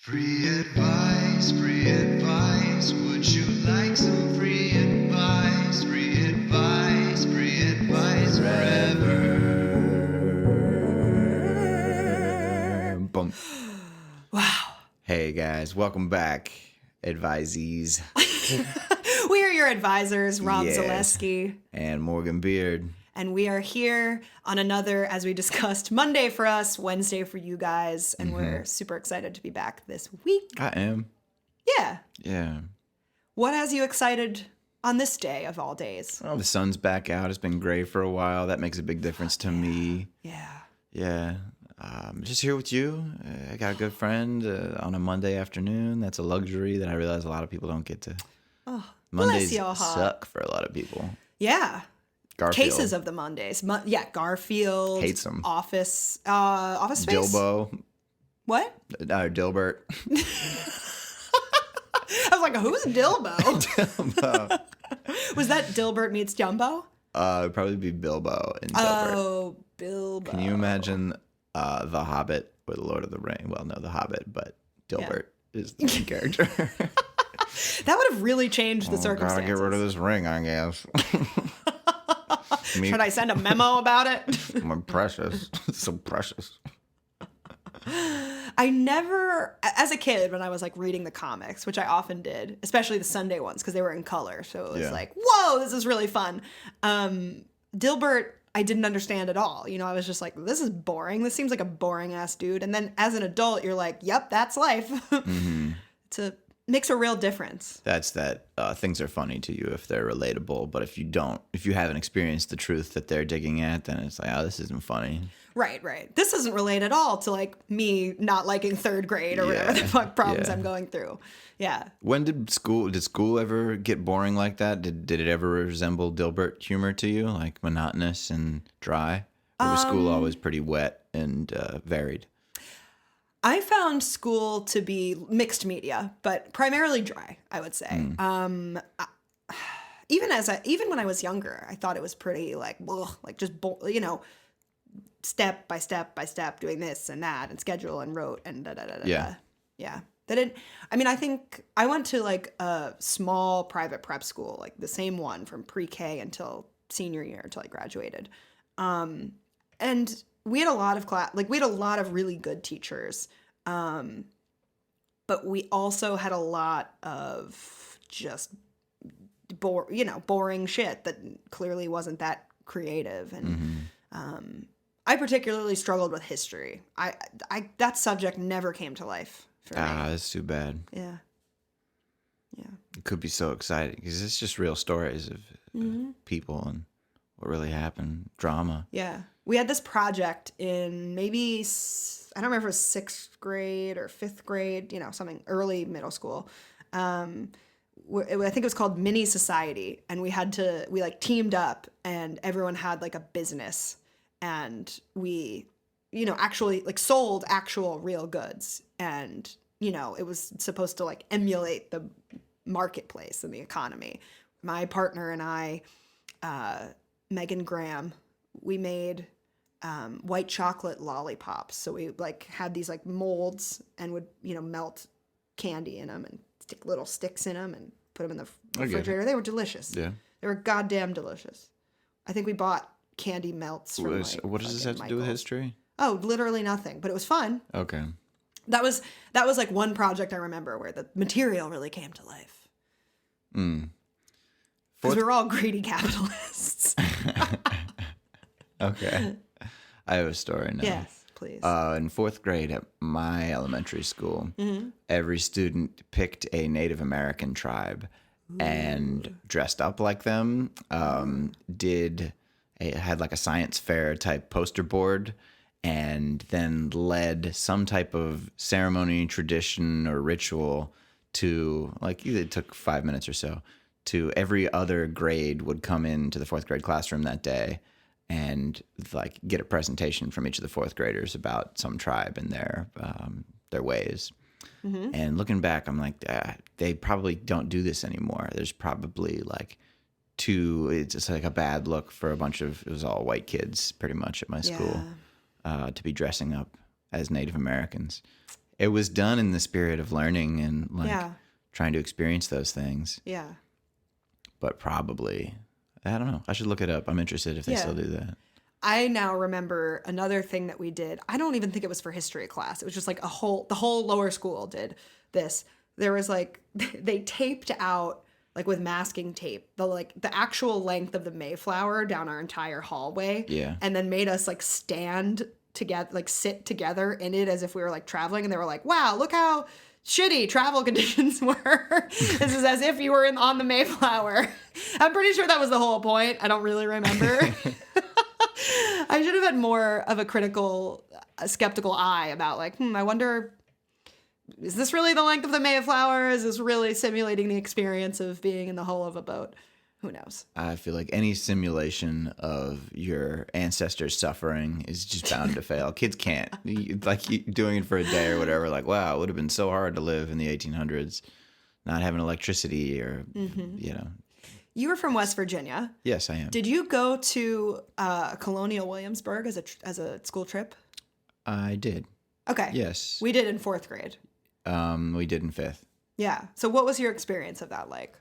Free advice, would you like some free advice? Free advice forever. Boom. Wow. Hey guys, welcome back, advisees. We are your advisors, Rob Yes. Zaleski. And Morgan Beard. And we are here on another, as we discussed, Monday for us, Wednesday for you guys. And we're super excited to be back this week. I am. Yeah. Yeah. What has you excited on this day of all days? Well, the sun's back out. It's been gray for a while. That makes a big difference to me. Yeah. Yeah. Just here with you. I got a good friend on a Monday afternoon. That's a luxury that I realize a lot of people don't get to. Oh, Mondays bless your heart. suck for a lot of people. Yeah. Garfield. Cases of the Mondays. Garfield. Hates 'em. Office Space. Dilbo. What? Dilbert. I was like, who's Dilbo? Dilbo. Was that Dilbert meets Dumbo? It'd probably be Bilbo and Dilbert. Oh, Bilbo. Can you imagine The Hobbit or The Lord of the Rings? Well, no, The Hobbit, but Dilbert is the main character. That would have really changed the circumstances. Gotta get rid of this ring, I guess. Should I send a memo about it? I'm precious. It's so precious. I never, as a kid, when I was like reading the comics, which I often did, especially the Sunday ones because they were in color. So it was like, whoa, this is really fun. Dilbert, I didn't understand at all. You know, I was just like, this is boring. This seems like a boring ass dude. And then as an adult, you're like, yep, that's life. Makes a real difference. That's that things are funny to you if they're relatable, but if you haven't experienced the truth that they're digging at, then it's like, oh, this isn't funny. Right. This doesn't relate at all to like me not liking third grade or whatever the fuck problems I'm going through. Yeah. When did school ever get boring like that? Did it ever resemble Dilbert humor to you, like monotonous and dry? Or was school always pretty wet and varied? I found school to be mixed media, but primarily dry, I would say. Even when I was younger, I thought it was pretty like just step by step by step doing this and that and schedule and wrote and Yeah. I think I went to like a small private prep school, like the same one from pre-K until senior year until I graduated. And we had a lot of we had a lot of really good teachers. But we also had a lot of just boring shit that clearly wasn't that creative. And, I particularly struggled with history. I that subject never came to life for me. That's too bad. Yeah. It could be so exciting because it's just real stories of people and what really happened, drama. Yeah. We had this project in maybe, I don't remember if it was 6th grade or 5th grade, something early middle school. I think it was called Mini Society. And we teamed up and everyone had like a business. And we, actually like sold actual real goods. And, it was supposed to like emulate the marketplace and the economy. My partner and I, Megan Graham, we made white chocolate lollipops. So we like had these like molds and would, melt candy in them and stick little sticks in them and put them in the refrigerator. They were delicious. Yeah. They were goddamn delicious. I think we bought candy melts from what does this have to do with history? Oh, literally nothing, but it was fun. Okay. That was like one project I remember where the material really came to life. Because we were all greedy capitalists. Okay. I have a story now. Yes, please. In 4th grade at my elementary school, every student picked a Native American tribe and dressed up like them, had like a science fair type poster board, and then led some type of ceremony, tradition, or ritual to, like, it took 5 minutes or so, to every other grade would come into the 4th grade classroom that day and like get a presentation from each of the 4th graders about some tribe and their ways. And looking back, I'm like, they probably don't do this anymore. There's probably like it's just like a bad look for it was all white kids pretty much at my school, to be dressing up as Native Americans. it was done in the spirit of learning and like Yeah. trying to experience those things. Yeah. But probably, I don't know. I should look it up. I'm interested if they Yeah. still do that. I now remember another thing that we did. I don't even think it was for history class. It was just like the whole lower school did this. There was like, they taped out like with masking tape, the actual length of the Mayflower down our entire hallway. Yeah. And then made us like stand together, like sit together in it as if we were like traveling. And they were like, wow, look how shitty travel conditions were. This is as if you were on the Mayflower. I'm pretty sure that was the whole point. I don't really remember. I should have had more of a critical, skeptical eye about like, I wonder, is this really the length of the Mayflower? Is this really simulating the experience of being in the hull of a boat? Who knows? I feel like any simulation of your ancestors' suffering is just bound to fail. Kids can't. Like doing it for a day or whatever, like, wow, it would have been so hard to live in the 1800s, not having electricity or, you know. You were from West Virginia. Yes, I am. Did you go to colonial Williamsburg as a school trip? I did. Okay. Yes. We did in 4th grade. We did in 5th. Yeah. So what was your experience of that like?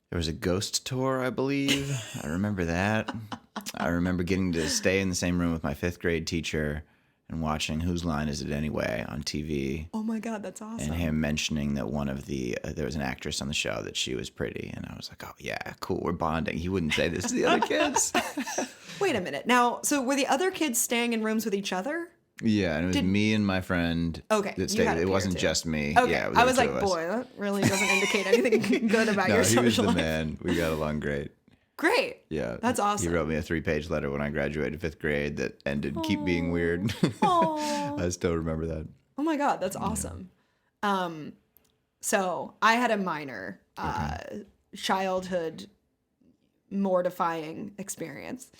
There was a ghost tour, I believe. I remember that. I remember getting to stay in the same room with my 5th grade teacher and watching Whose Line Is It Anyway on TV. Oh my God, that's awesome. And him mentioning that one of the, there was an actress on the show that she was pretty. And I was like, oh, yeah, cool, we're bonding. He wouldn't say this to the other kids. Wait a minute. Now, so were the other kids staying in rooms with each other? Yeah, and it was me and my friend. Okay, that you stayed. had a It peer wasn't too. just me. Okay, Yeah, I was there like, were two of us. boy, that really doesn't indicate anything good about No, your he was social the life. man. We got along great. Great. Yeah. That's awesome. He wrote me a 3-page letter when I graduated 5th grade that ended, keep being weird. Aw. I still remember that. Oh my God, that's awesome. So I had a minor childhood mortifying experience.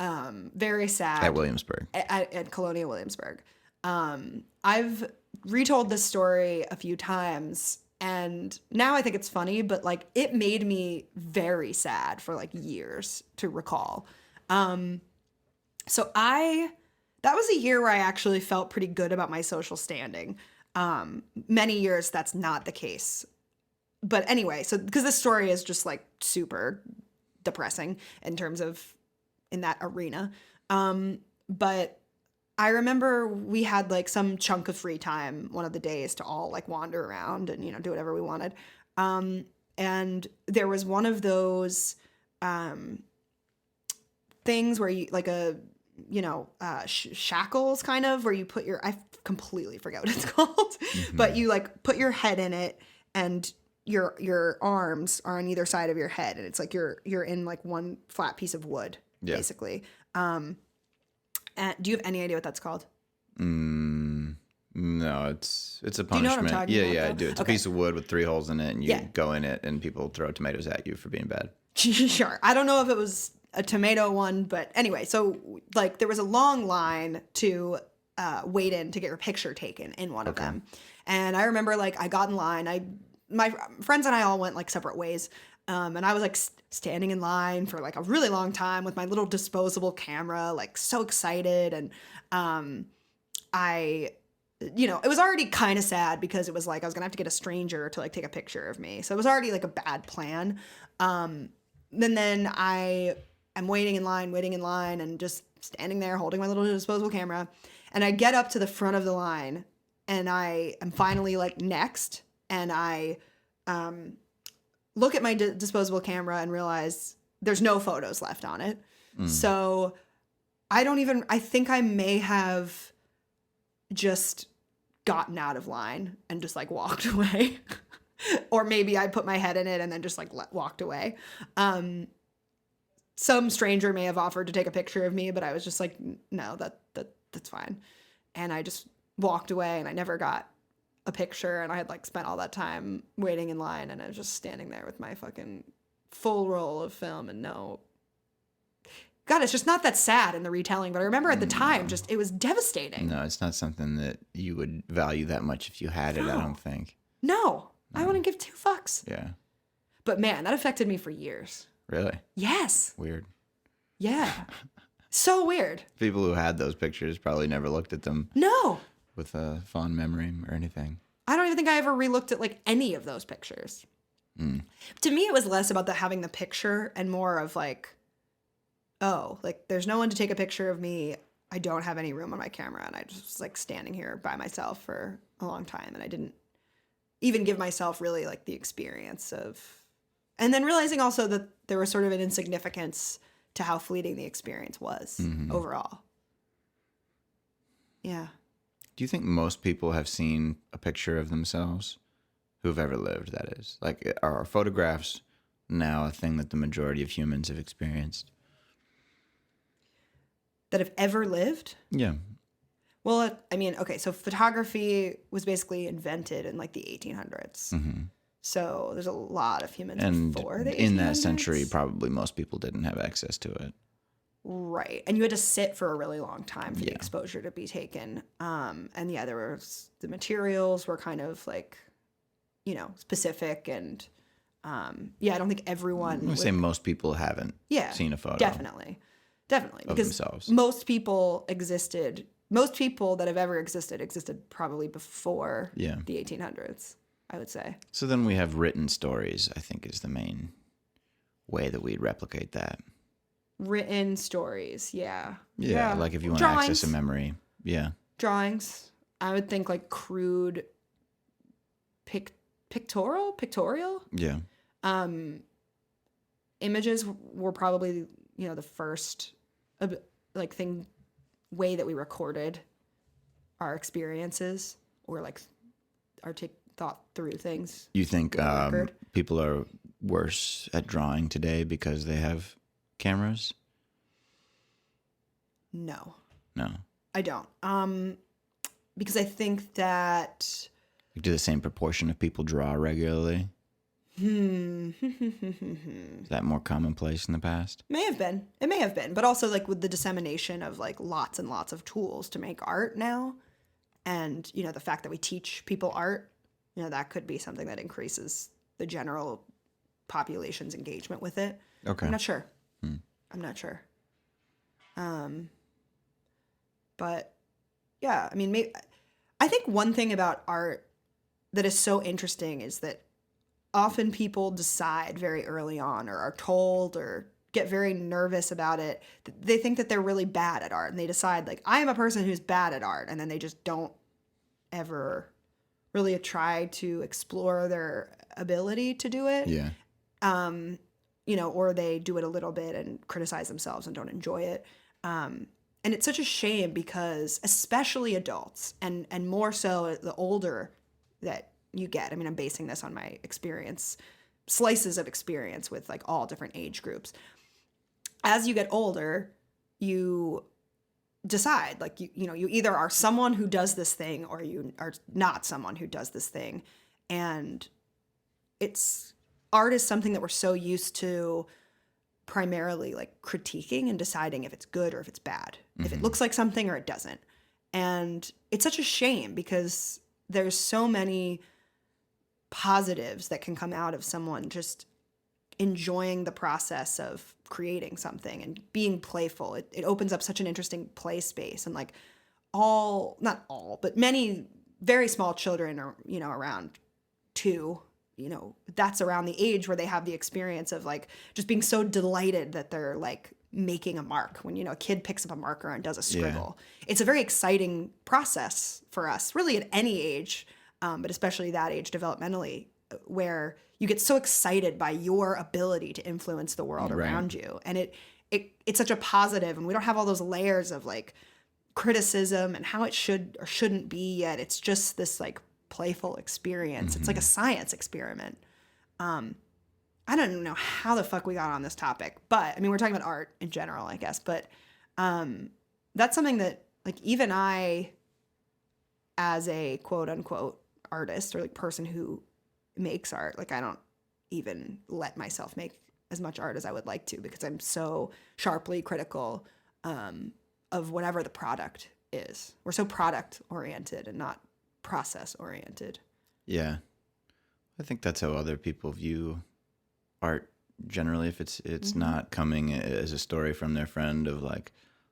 Very sad. At Williamsburg. At Colonial Williamsburg. I've retold this story a few times, and now I think it's funny, but like it made me very sad for like years to recall. So that was a year where I actually felt pretty good about my social standing. Many years that's not the case. But anyway, so because this story is just like super depressing in terms of in that arena. But I remember we had like some chunk of free time one of the days to all like wander around and, you know, do whatever we wanted. And there was one of those things where you like a, you know, shackles kind of where you put your, I completely forget what it's called, but you like put your head in it and your arms are on either side of your head. And it's like you're in like one flat piece of wood, basically. And do you have any idea what that's called? No, it's a punishment. Do you know what I'm talking about, Yeah, I though? do. It's Okay. a piece of wood with 3 holes in it, and you Yeah. go in it, and people throw tomatoes at you for being bad. Sure. I don't know if it was a tomato one, but anyway, so like there was a long line to wait in to get your picture taken in one of them. And I remember like I got in line. My friends and I all went like separate ways. And I was like standing in line for like a really long time with my little disposable camera, like so excited. And you know, it was already kind of sad because it was like I was gonna have to get a stranger to like take a picture of me. So it was already like a bad plan. Then I am waiting in line and just standing there holding my little disposable camera. And I get up to the front of the line and I am finally like next. And I look at my disposable camera and realize there's no photos left on it. So I think I may have just gotten out of line and just like walked away. Or maybe I put my head in it and then just like walked away. Some stranger may have offered to take a picture of me, but I was just like, no, that's fine. And I just walked away and I never got a picture, and I had like spent all that time waiting in line and I was just standing there with my fucking full roll of film and no. God, it's just not that sad in the retelling, but I remember at the time just it was devastating. No, it's not something that you would value that much if you had it, I don't think. No. I wouldn't give 2 fucks. Yeah. But man, that affected me for years. Really? Yes. Weird. Yeah. So weird. People who had those pictures probably never looked at them. No. with a fond memory or anything. I don't even think I ever relooked at like any of those pictures. To me, it was less about having the picture and more of like, oh, like there's no one to take a picture of me. I don't have any room on my camera, and I just was like standing here by myself for a long time, and I didn't even give myself really like the experience of, and then realizing also that there was sort of an insignificance to how fleeting the experience was overall. Yeah. Do you think most people have seen a picture of themselves? Who've ever lived, that is. Like, are photographs now a thing that the majority of humans have experienced? That have ever lived? Yeah. Well, I mean, okay, so photography was basically invented in like the 1800s. So there's a lot of humans And before the 1800s. in that century, probably most people didn't have access to it. Right. And you had to sit for a really long time for the exposure to be taken. And yeah, there was the materials were kind of like, you know, specific and I don't think everyone I'm going to say most people haven't seen a photo. Definitely. Of Because themselves. most people that have ever existed probably before the 1800s, I would say. So then we have written stories, I think, is the main way that we'd replicate that. Written stories, yeah. Yeah, like if you want to access a memory. Yeah. Drawings. I would think like crude pictorial. Yeah. Images were probably, you know, the first like way that we recorded our experiences or like thought through things. You think people are worse at drawing today because they have cameras? No, I don't. Because I think that do the same proportion of people draw regularly? Is that more commonplace in the past? It may have been, but also like with the dissemination of like lots and lots of tools to make art now, and you know the fact that we teach people art, you know that could be something that increases the general population's engagement with it. Okay, I'm not sure. I'm not sure. But yeah, I mean, I think one thing about art that is so interesting is that often people decide very early on or are told or get very nervous about it. They think that they're really bad at art and they decide like, I am a person who's bad at art. And then they just don't ever really try to explore their ability to do it. Yeah. You know, or they do it a little bit and criticize themselves and don't enjoy it. And it's such a shame because especially adults and more so the older that you get. I mean, I'm basing this on my experience, slices of experience with like all different age groups. As you get older, you decide like, you know, you either are someone who does this thing or you are not someone who does this thing. And art is something that we're so used to primarily like critiquing and deciding if it's good or if it's bad, if it looks like something or it doesn't. And it's such a shame because there's so many positives that can come out of someone just enjoying the process of creating something and being playful. It opens up such an interesting play space, and like not all, but many very small children are, you know, around 2, you know, that's around the age where they have the experience of like just being so delighted that they're like making a mark. When, you know, a kid picks up a marker and does a scribble, it's a very exciting process for us, really at any age, but especially that age developmentally, where you get so excited by your ability to influence the world around you. And it's such a positive, and we don't have all those layers of like criticism and how it should or shouldn't be yet. It's just this like playful experience. It's like a science experiment. I don't even know how the fuck we got on this topic, but I mean, we're talking about art in general, I guess, but that's something that like even I, as a quote unquote artist or like person who makes art, like I don't even let myself make as much art as I would like to because I'm so sharply critical of whatever the product is. We're so product oriented and not process oriented. Yeah. I think that's how other people view art generally. If it's not coming as a story from their friend of like,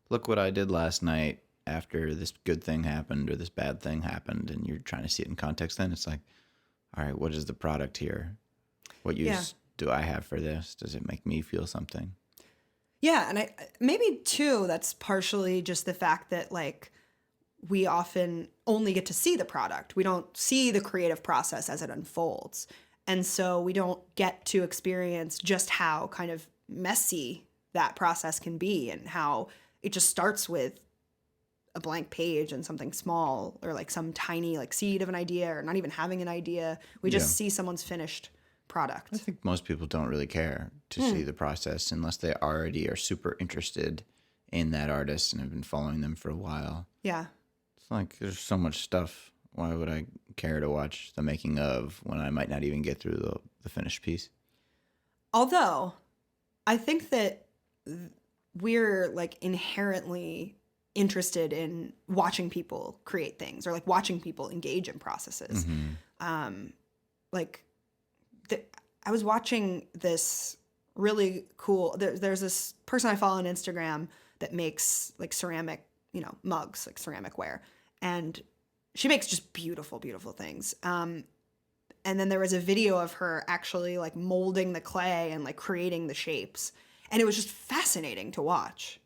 look what I did last night, after this good thing happened or this bad thing happened, and you're trying to see it in context, then it's like, all right, what is the product here? What use do I have for this? Does it make me feel something? Yeah, and maybe too that's partially just the fact that like we often only get to see the product. We don't see the creative process as it unfolds. And so we don't get to experience just how kind of messy that process can be and how it just starts with a blank page and something small or like some tiny like seed of an idea or not even having an idea. We just see someone's finished product. I think most people don't really care to see the process unless they already are super interested in that artist and have been following them for a while. Yeah. It's like there's so much stuff. Why would I care to watch the making of when I might not even get through the finished piece? Although I think that we're like inherently interested in watching people create things or like watching people engage in processes. I was watching this really cool, there's this person I follow on Instagram that makes like ceramic, mugs, like ceramic ware. And she makes just beautiful, beautiful things. And then there was a video of her actually like molding the clay and like creating the shapes. And it was just fascinating to watch.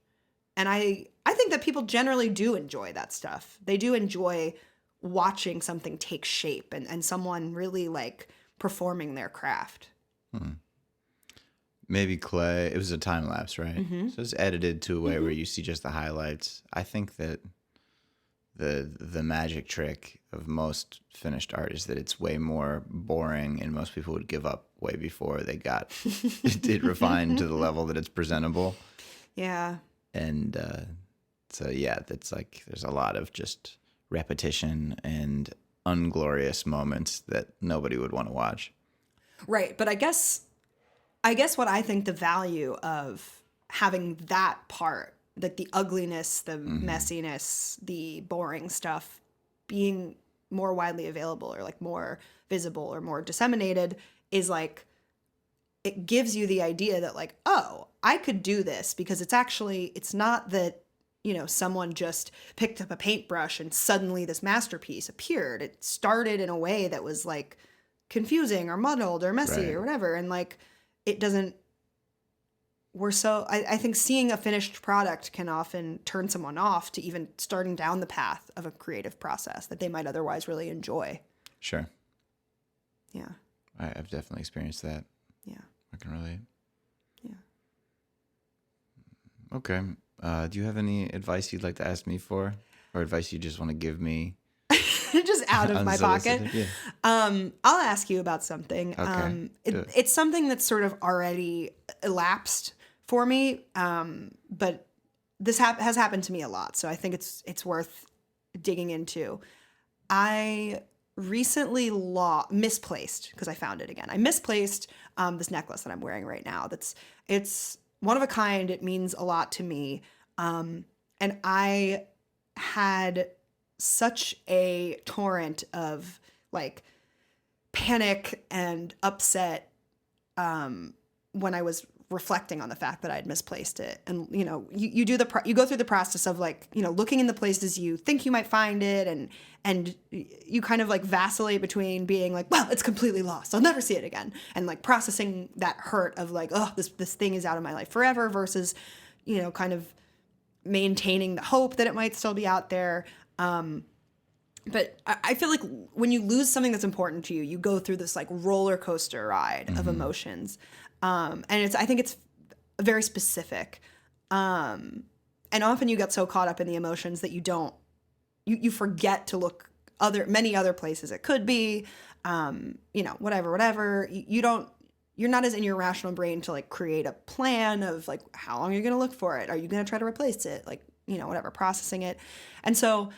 And I think that people generally do enjoy that stuff. They do enjoy watching something take shape and someone really like performing their craft. Maybe clay. It was a time lapse, right? So it's edited to a way where you see just the highlights. I think that the magic trick of most finished art is that it's way more boring, and most people would give up way before they got it refined to the level that it's presentable. Yeah. And so yeah, that's like there's a lot of just repetition and unglorious moments that nobody would want to watch. Right, but I guess what I think the value of having that part, like the ugliness, the messiness, the boring stuff being more widely available or like more visible or more disseminated is like it gives you the idea that like, oh, I could do this because it's not that, someone just picked up a paintbrush and suddenly this masterpiece appeared. It started in a way that was like confusing or muddled or messy or whatever. And like, it doesn't, I think seeing a finished product can often turn someone off to even starting down the path of a creative process that they might otherwise really enjoy. Sure. Yeah. I've definitely experienced that. Yeah. I can relate. Yeah. Okay. Do you have any advice you'd like to ask me for, or advice you just want to give me? Just out of my pocket. Yeah. I'll ask you about something. Okay. It's something that's sort of already elapsed for me, but this has happened to me a lot, so I think it's worth digging into. I recently misplaced, because I found it again. I misplaced this necklace that I'm wearing right now. It's one of a kind. It means a lot to me, and I had such a torrent of like panic and upset when I was reflecting on the fact that I had misplaced it. And you go through the process of like, looking in the places you think you might find it, and you kind of like vacillate between being like, well, it's completely lost, I'll never see it again, and like processing that hurt of like, oh, this thing is out of my life forever, versus kind of maintaining the hope that it might still be out there. But I feel like when you lose something that's important to you, you go through this like roller coaster ride of emotions. And I think it's very specific. And often you get so caught up in the emotions that you forget to look many other places it could be, whatever. You're not as in your rational brain to like create a plan of like, how long are you going to look for it? Are you going to try to replace it? Like, whatever, processing it. And so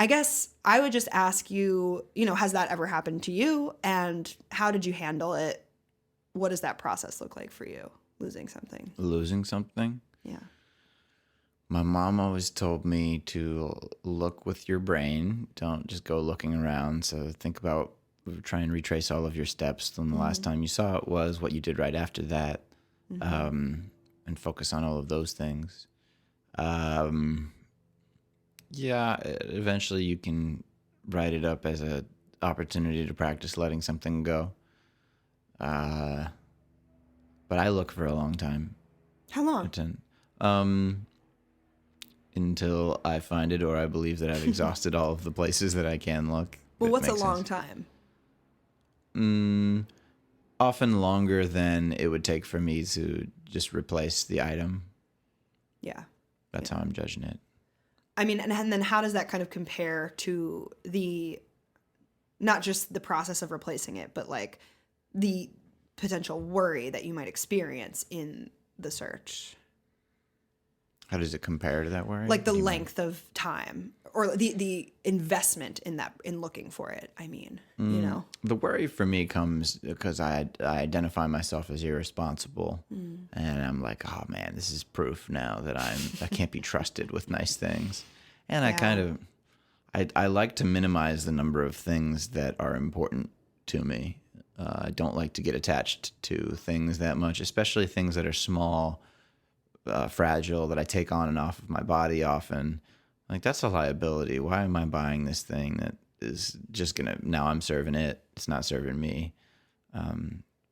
I guess I would just ask you, has that ever happened to you? And how did you handle it? What does that process look like for you, losing something? Losing something? Yeah. My mom always told me to look with your brain. Don't just go looking around. So think about, try and retrace all of your steps from the last time you saw it was, what you did right after that, and focus on all of those things. Yeah, eventually you can write it up as a opportunity to practice letting something go. But I look for a long time. How long? Until I find it or I believe that I've exhausted all of the places that I can look. Well, That what's a makes long sense. time? Often longer than it would take for me to just replace the item. Yeah. That's how I'm judging it. I mean, and then how does that kind of compare to not just the process of replacing it, but like the potential worry that you might experience in the search? How does it compare to that worry? Like the What do you mean? length of time or the investment in looking for it, I mean, you know? The worry for me comes because I identify myself as irresponsible, and I'm like, oh man, this is proof now that I can't be trusted with nice things, and I Yeah. kind of I like to minimize the number of things that are important to me. I don't like to get attached to things that much, especially things that are small, fragile, that I take on and off of my body often. Like, that's a liability. Why am I buying this thing that is just gonna, now I'm serving it, it's not serving me.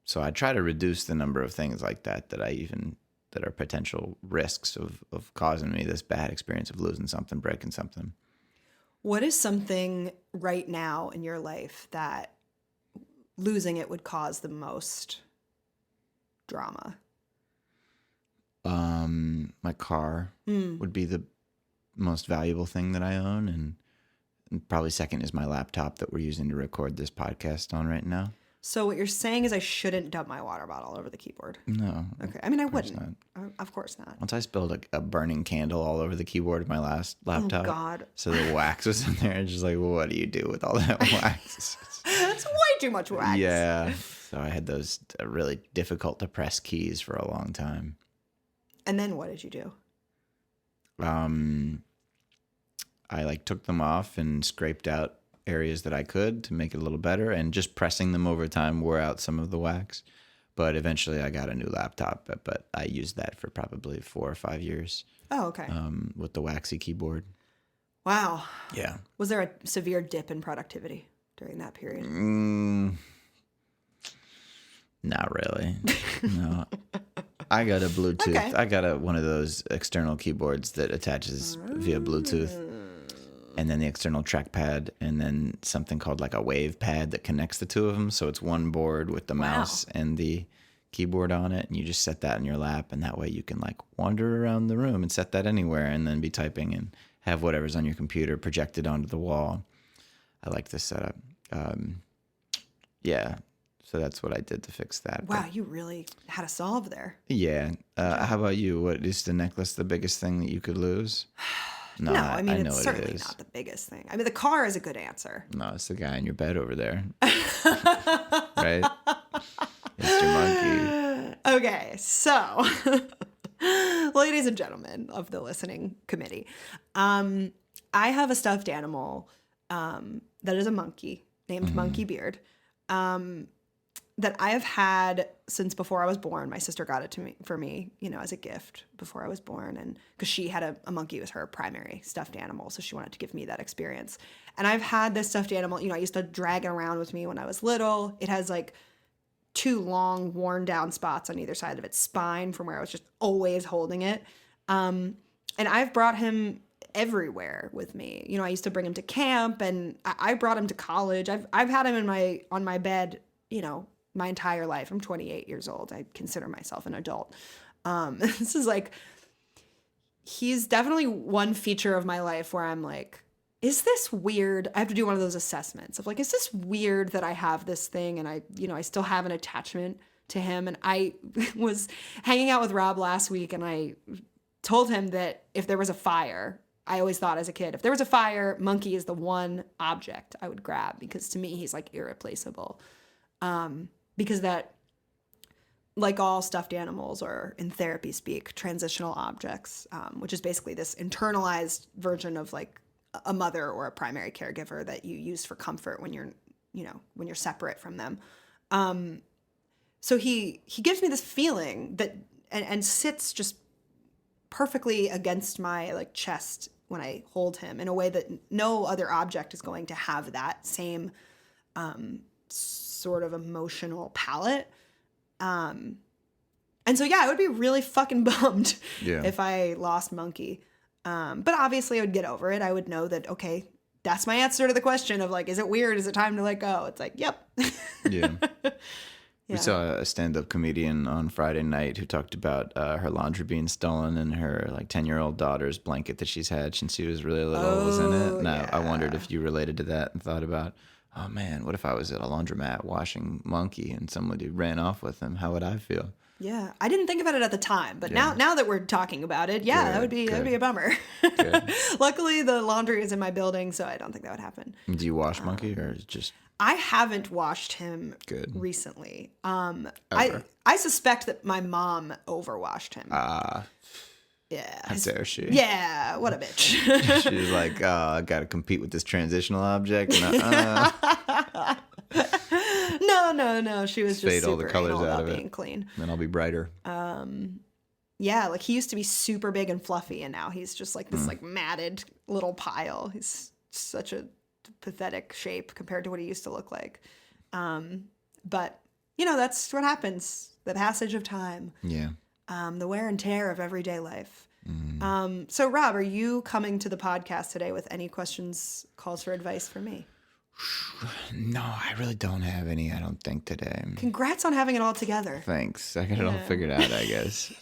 So I try to reduce the number of things like that that are potential risks of causing me this bad experience of losing something, breaking something. What is something right now in your life that losing it would cause the most drama? My car would be the most valuable thing that I own, and probably second is my laptop that we're using to record this podcast on right now. So what you're saying is I shouldn't dump my water bottle all over the keyboard. No. Okay. I mean, I course wouldn't. Of course not. Once I spilled a burning candle all over the keyboard of my last laptop. Oh, God. So the wax was in there. And just like, well, what do you do with all that wax? That's way too much wax. Yeah. So I had those really difficult to press keys for a long time. And then what did you do? I took them off and scraped out areas that I could to make it a little better, and just pressing them over time wore out some of the wax. But eventually I got a new laptop, but I used that for probably 4 or 5 years. Oh, okay. With the waxy keyboard. Wow. Yeah. Was there a severe dip in productivity during that period? Not really. No. I got a Bluetooth. Okay. I got one of those external keyboards that attaches via Bluetooth. And then the external trackpad, and then something called like a wave pad that connects the two of them. So it's one board with the mouse and the keyboard on it. And you just set that in your lap. And that way you can like wander around the room and set that anywhere and then be typing and have whatever's on your computer projected onto the wall. I like this setup. Yeah. So that's what I did to fix that. Wow, you really had a solve there. Yeah. How about you? What is the necklace the biggest thing that you could lose? No, I mean, know it's what certainly it is. not the biggest thing. I mean, the car is a good answer. No, it's the guy in your bed over there. Right? It's your monkey. Okay, so, ladies and gentlemen of the listening committee, I have a stuffed animal that is a monkey named Monkey Beard that I have had since before I was born. My sister got it for me, as a gift before I was born, and because she had a monkey was her primary stuffed animal, so she wanted to give me that experience. And I've had this stuffed animal. I used to drag it around with me when I was little. It has like 2 long, worn down spots on either side of its spine from where I was just always holding it. And I've brought him everywhere with me. I used to bring him to camp, and I brought him to college. I've had him on my bed, my entire life. I'm 28 years old. I consider myself an adult. This is like, he's definitely one feature of my life where I'm like, is this weird? I have to do one of those assessments of like, is this weird that I have this thing and I still have an attachment to him? And I was hanging out with Rob last week, and I told him that if there was a fire, I always thought as a kid, if there was a fire, Monkey is the one object I would grab, because to me, he's like irreplaceable. Because that, like all stuffed animals, or in therapy speak, transitional objects, which is basically this internalized version of like a mother or a primary caregiver that you use for comfort when you're separate from them. So he gives me this feeling that, and sits just perfectly against my like chest when I hold him in a way that no other object is going to have that same sort of emotional palette. And so, yeah, I would be really fucking bummed if I lost Monkey. But obviously I would get over it. I would know that, okay, that's my answer to the question of like, is it weird? Is it time to let go? It's like, yep. Yeah. We saw a stand-up comedian on Friday night who talked about her laundry being stolen and her like 10-year-old daughter's blanket that she's had since she was really little was in it. And I wondered if you related to that and thought about, oh man, what if I was at a laundromat washing Monkey and somebody ran off with him? How would I feel? Yeah, I didn't think about it at the time, but now that we're talking about it, that'd be a bummer. Luckily, the laundry is in my building, so I don't think that would happen. Do you wash Monkey or just? I haven't washed him recently. I suspect that my mom overwashed him. Yeah. How dare she? Yeah, what a bitch. She's like, I got to compete with this transitional object. No. She was just super all the colors anal out about of being it. clean. Then I'll be brighter. Yeah, like he used to be super big and fluffy, and now he's just like this like matted little pile. He's such a pathetic shape compared to what he used to look like. But that's what happens. The passage of time. Yeah. The wear and tear of everyday life. So Rob, are you coming to the podcast today with any questions, calls for advice for me? No, I really don't have any, I don't think, today. Congrats on having it all together. Thanks. I got it all figured out, I guess.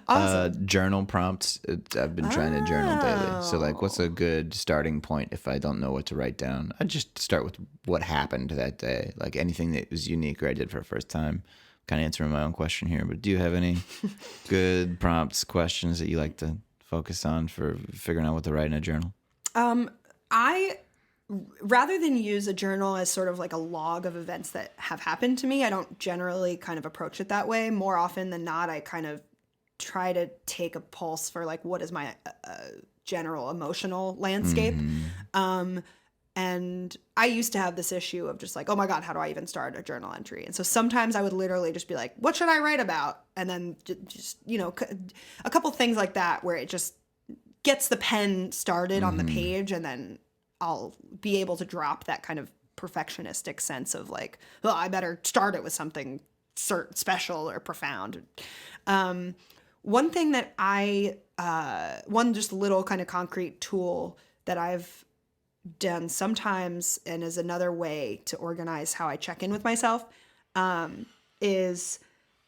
Awesome. Journal prompts. I've been trying to journal daily. So, like, what's a good starting point if I don't know what to write down? I'd just start with what happened that day, like anything that was unique or I did for the first time. Kind of answering my own question here, but do you have any good prompts, questions that you like to focus on for figuring out what to write in a journal? I, rather than use a journal as sort of like a log of events that have happened to me, I don't generally kind of approach it that way. More often than not, I kind of try to take a pulse for like, what is my general emotional landscape? And I used to have this issue of just like, oh my God, how do I even start a journal entry? And so sometimes I would literally just be like, what should I write about? And then just, a couple things like that where it just gets the pen started on the page, and then I'll be able to drop that kind of perfectionistic sense of like, well, I better start it with something special or profound. One thing that one just little kind of concrete tool that I've done sometimes, and is another way to organize how I check in with myself, is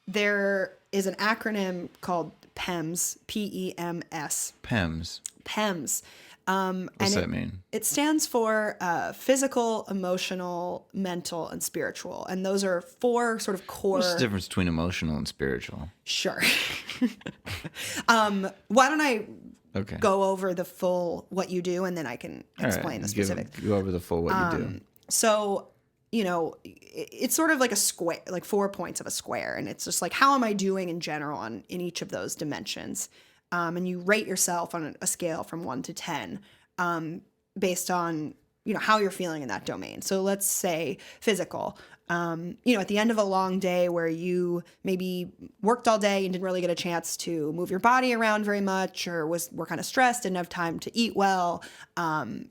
there is an acronym called PEMS, P-E-M-S. PEMS. PEMS. What's that mean? It stands for physical, emotional, mental, and spiritual. And those are four sort of core... What's the difference between emotional and spiritual? Sure. Why don't I go over the full what you do, and then I can explain the specific. Go over the full what you do. So, it's sort of like a square, like 4 points of a square. And it's just like, how am I doing in general in each of those dimensions? And you rate yourself on a scale from 1 to 10 based on, how you're feeling in that domain. So let's say physical. At the end of a long day where you maybe worked all day and didn't really get a chance to move your body around very much, or were kind of stressed, didn't have time to eat well,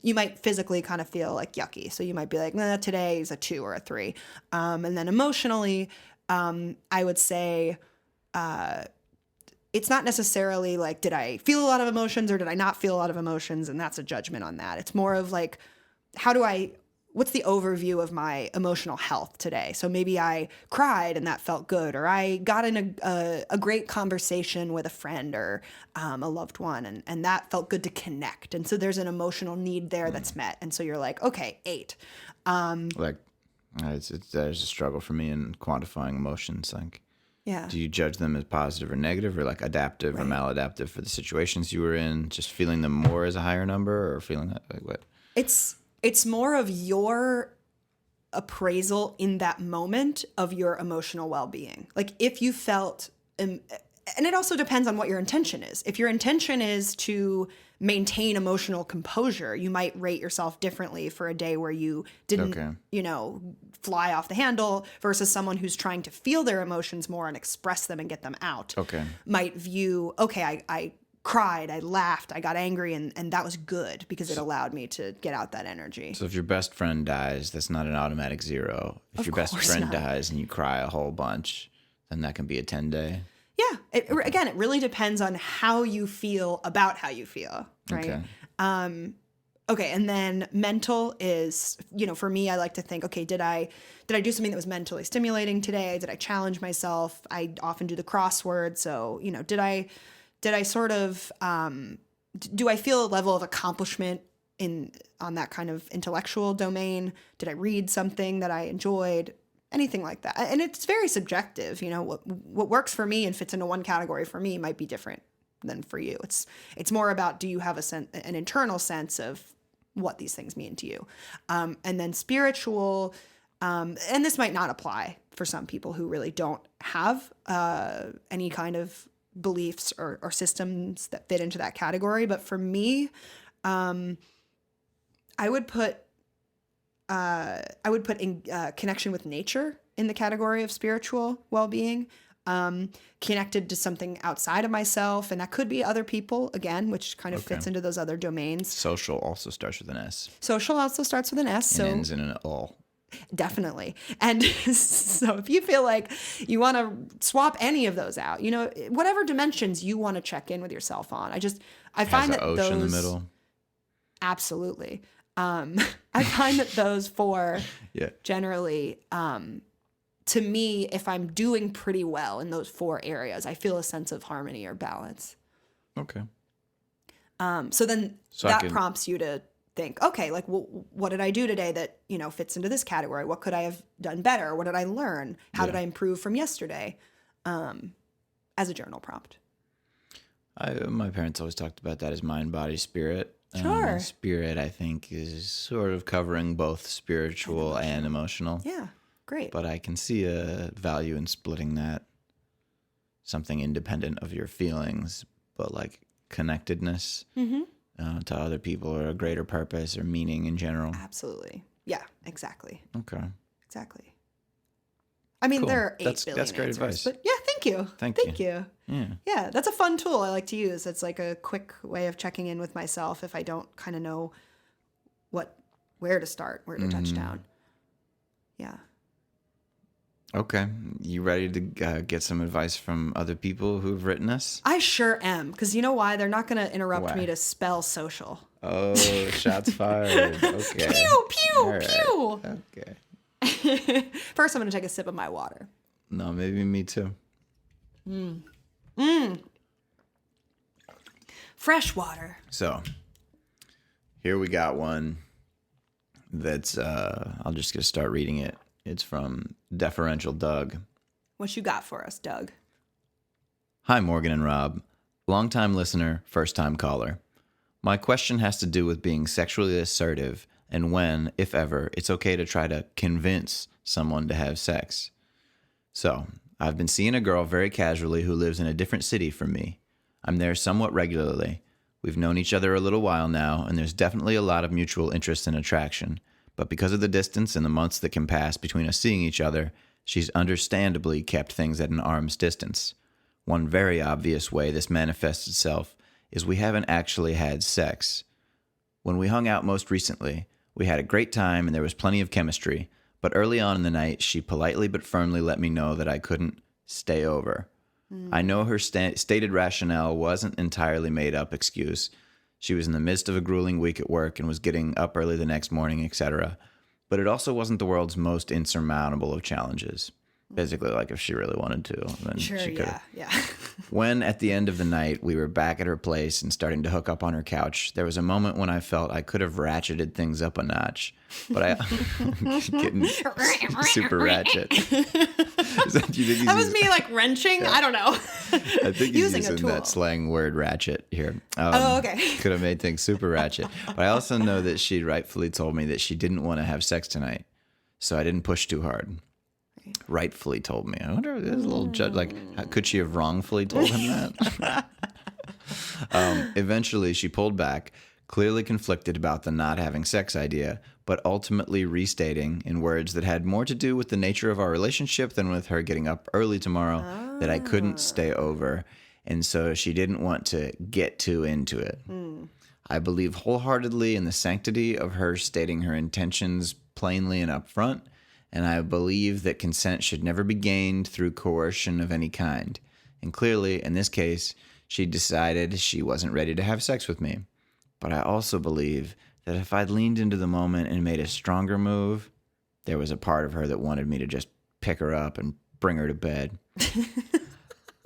you might physically kind of feel like yucky. So you might be like, today's a 2 or a 3. And then emotionally, I would say it's not necessarily like, did I feel a lot of emotions or did I not feel a lot of emotions? And that's a judgment on that. It's more of like, what's the overview of my emotional health today? So maybe I cried and that felt good, or I got in a great conversation with a friend or a loved one, and that felt good to connect. And so there's an emotional need there that's met. And so you're like, okay, 8. There's a struggle for me in quantifying emotions. Like, yeah. Do you judge them as positive or negative, or like adaptive or maladaptive for the situations you were in? Just feeling them more as a higher number, or feeling like what? It's more of your appraisal in that moment of your emotional well-being. Like if you felt and it also depends on what your intention is. If your intention is to maintain emotional composure, you might rate yourself differently for a day where you didn't, fly off the handle versus someone who's trying to feel their emotions more and express them and get them out. Okay. Might view, I cried, I laughed, I got angry, and that was good because it allowed me to get out that energy. So if your best friend dies, that's not an automatic 0. If your best friend dies and you cry a whole bunch, then that can be a 10-day. Yeah. It really depends on how you feel about how you feel, right? Okay. Okay, and then mental is, for me, I like to think, okay, did I do something that was mentally stimulating today? Did I challenge myself? I often do the crossword. So, did I sort of, do I feel a level of accomplishment on that kind of intellectual domain? Did I read something that I enjoyed? Anything like that. And it's very subjective. What works for me and fits into one category for me might be different than for you. It's more about, do you have an internal sense of what these things mean to you? And then spiritual, and this might not apply for some people who really don't have any kind of beliefs or systems that fit into that category. But for me, I would put in connection with nature in the category of spiritual well-being, connected to something outside of myself. And that could be other people, again, which kind of fits into those other domains. Social also starts with an S. Social also starts with an S. And ends in an O. Definitely. And so if you feel like you want to swap any of those out, whatever dimensions you want to check in with yourself on, I find that ocean in the middle. Absolutely. I find that those 4 generally, to me, if I'm doing pretty well in those 4 areas, I feel a sense of harmony or balance. Okay. So then that prompts you to think, okay, like, what did I do today that, fits into this category? What could I have done better? What did I learn? How did I improve from yesterday? As a journal prompt. My parents always talked about that as mind, body, spirit. Sure. Spirit, I think, is sort of covering both spiritual and emotional. Yeah, great. But I can see a value in splitting that, something independent of your feelings, but like connectedness to other people or a greater purpose or meaning in general. Absolutely. Yeah, exactly. Okay. Exactly. I mean, Cool. there are 8 billion That's great answers, advice. but yeah, thank you. Thank you. Yeah. Yeah, that's a fun tool I like to use. It's like a quick way of checking in with myself if I don't kind of know where to start, where to touch down. Yeah. Okay. You ready to get some advice from other people who've written us? I sure am, because you know why? They're not going to interrupt Why? me to spell social. Oh, shots fired. Okay. Pew, pew, All right. pew. Okay. First, I'm going to take a sip of my water. No, maybe me too. Fresh water. So, here we got one that's, I'll just get to start reading it. It's from Deferential Doug. What you got for us, Doug? Hi, Morgan and Rob. Longtime listener, first-time caller. My question has to do with being sexually assertive and when, if ever, it's okay to try to convince someone to have sex. So, I've been seeing a girl very casually who lives in a different city from me. I'm there somewhat regularly. We've known each other a little while now, and there's definitely a lot of mutual interest and attraction. But because of the distance and the months that can pass between us seeing each other, she's understandably kept things at an arm's distance. One very obvious way this manifests itself is we haven't actually had sex. When we hung out most recently, we had a great time and there was plenty of chemistry, but early on in the night, she politely but firmly let me know that I couldn't stay over. I know her stated rationale wasn't entirely made-up excuse. She was in the midst of a grueling week at work and was getting up early the next morning, etc. But it also wasn't the world's most insurmountable of challenges. Basically, like if she really wanted to, then Sure, she could. yeah. When, at the end of the night, we were back at her place and starting to hook up on her couch, there was a moment when I felt I could have ratcheted things up a notch. But I... getting super ratchet. That was me, like, wrenching? Yeah. I don't know. I think he's using that slang word ratchet here. Okay. Could have made things super ratchet. But I also know that she rightfully told me that she didn't want to have sex tonight. So I didn't push too hard. Rightfully told me. I wonder if there's a little judge. Like, could she have wrongfully told him that? Eventually, she pulled back, clearly conflicted about the not having sex idea, but ultimately restating in words that had more to do with the nature of our relationship than with her getting up early tomorrow that I couldn't stay over. And so she didn't want to get too into it. I believe wholeheartedly in the sanctity of her stating her intentions plainly and upfront, and I believe that consent should never be gained through coercion of any kind. And clearly, in this case, she decided she wasn't ready to have sex with me. But I also believe that if I'd leaned into the moment and made a stronger move, there was a part of her that wanted me to just pick her up and bring her to bed.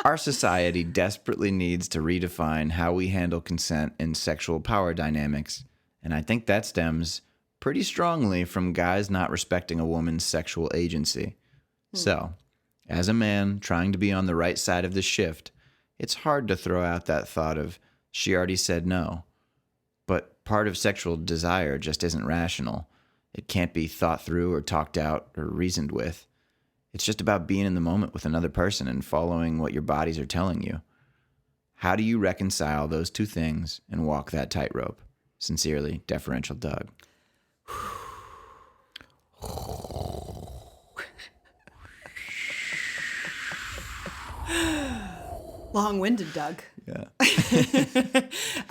Our society desperately needs to redefine how we handle consent in sexual power dynamics, and I think that stems pretty strongly from guys not respecting a woman's sexual agency. So, as a man trying to be on the right side of the shift, it's hard to throw out that thought of, she already said no. But part of sexual desire just isn't rational. It can't be thought through or talked out or reasoned with. It's just about being in the moment with another person and following what your bodies are telling you. How do you reconcile those two things and walk that tightrope? Sincerely, Deferential Doug. Long-winded, Doug. Yeah.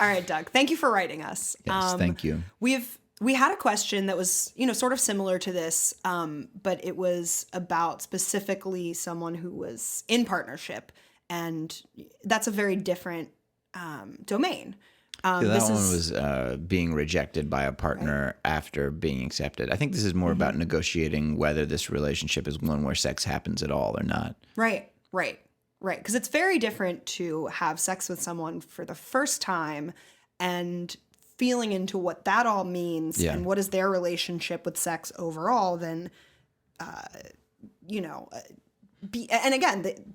All right, Doug. Thank you for writing us. Yes, thank you. We had a question that was, sort of similar to this, but it was about specifically someone who was in partnership, and that's a very different domain. That one was being rejected by a partner after being accepted. I think this is more about negotiating whether this relationship is one where sex happens at all or not. Right. Because it's very different to have sex with someone for the first time and feeling into what that all means and what is their relationship with sex overall than, and again,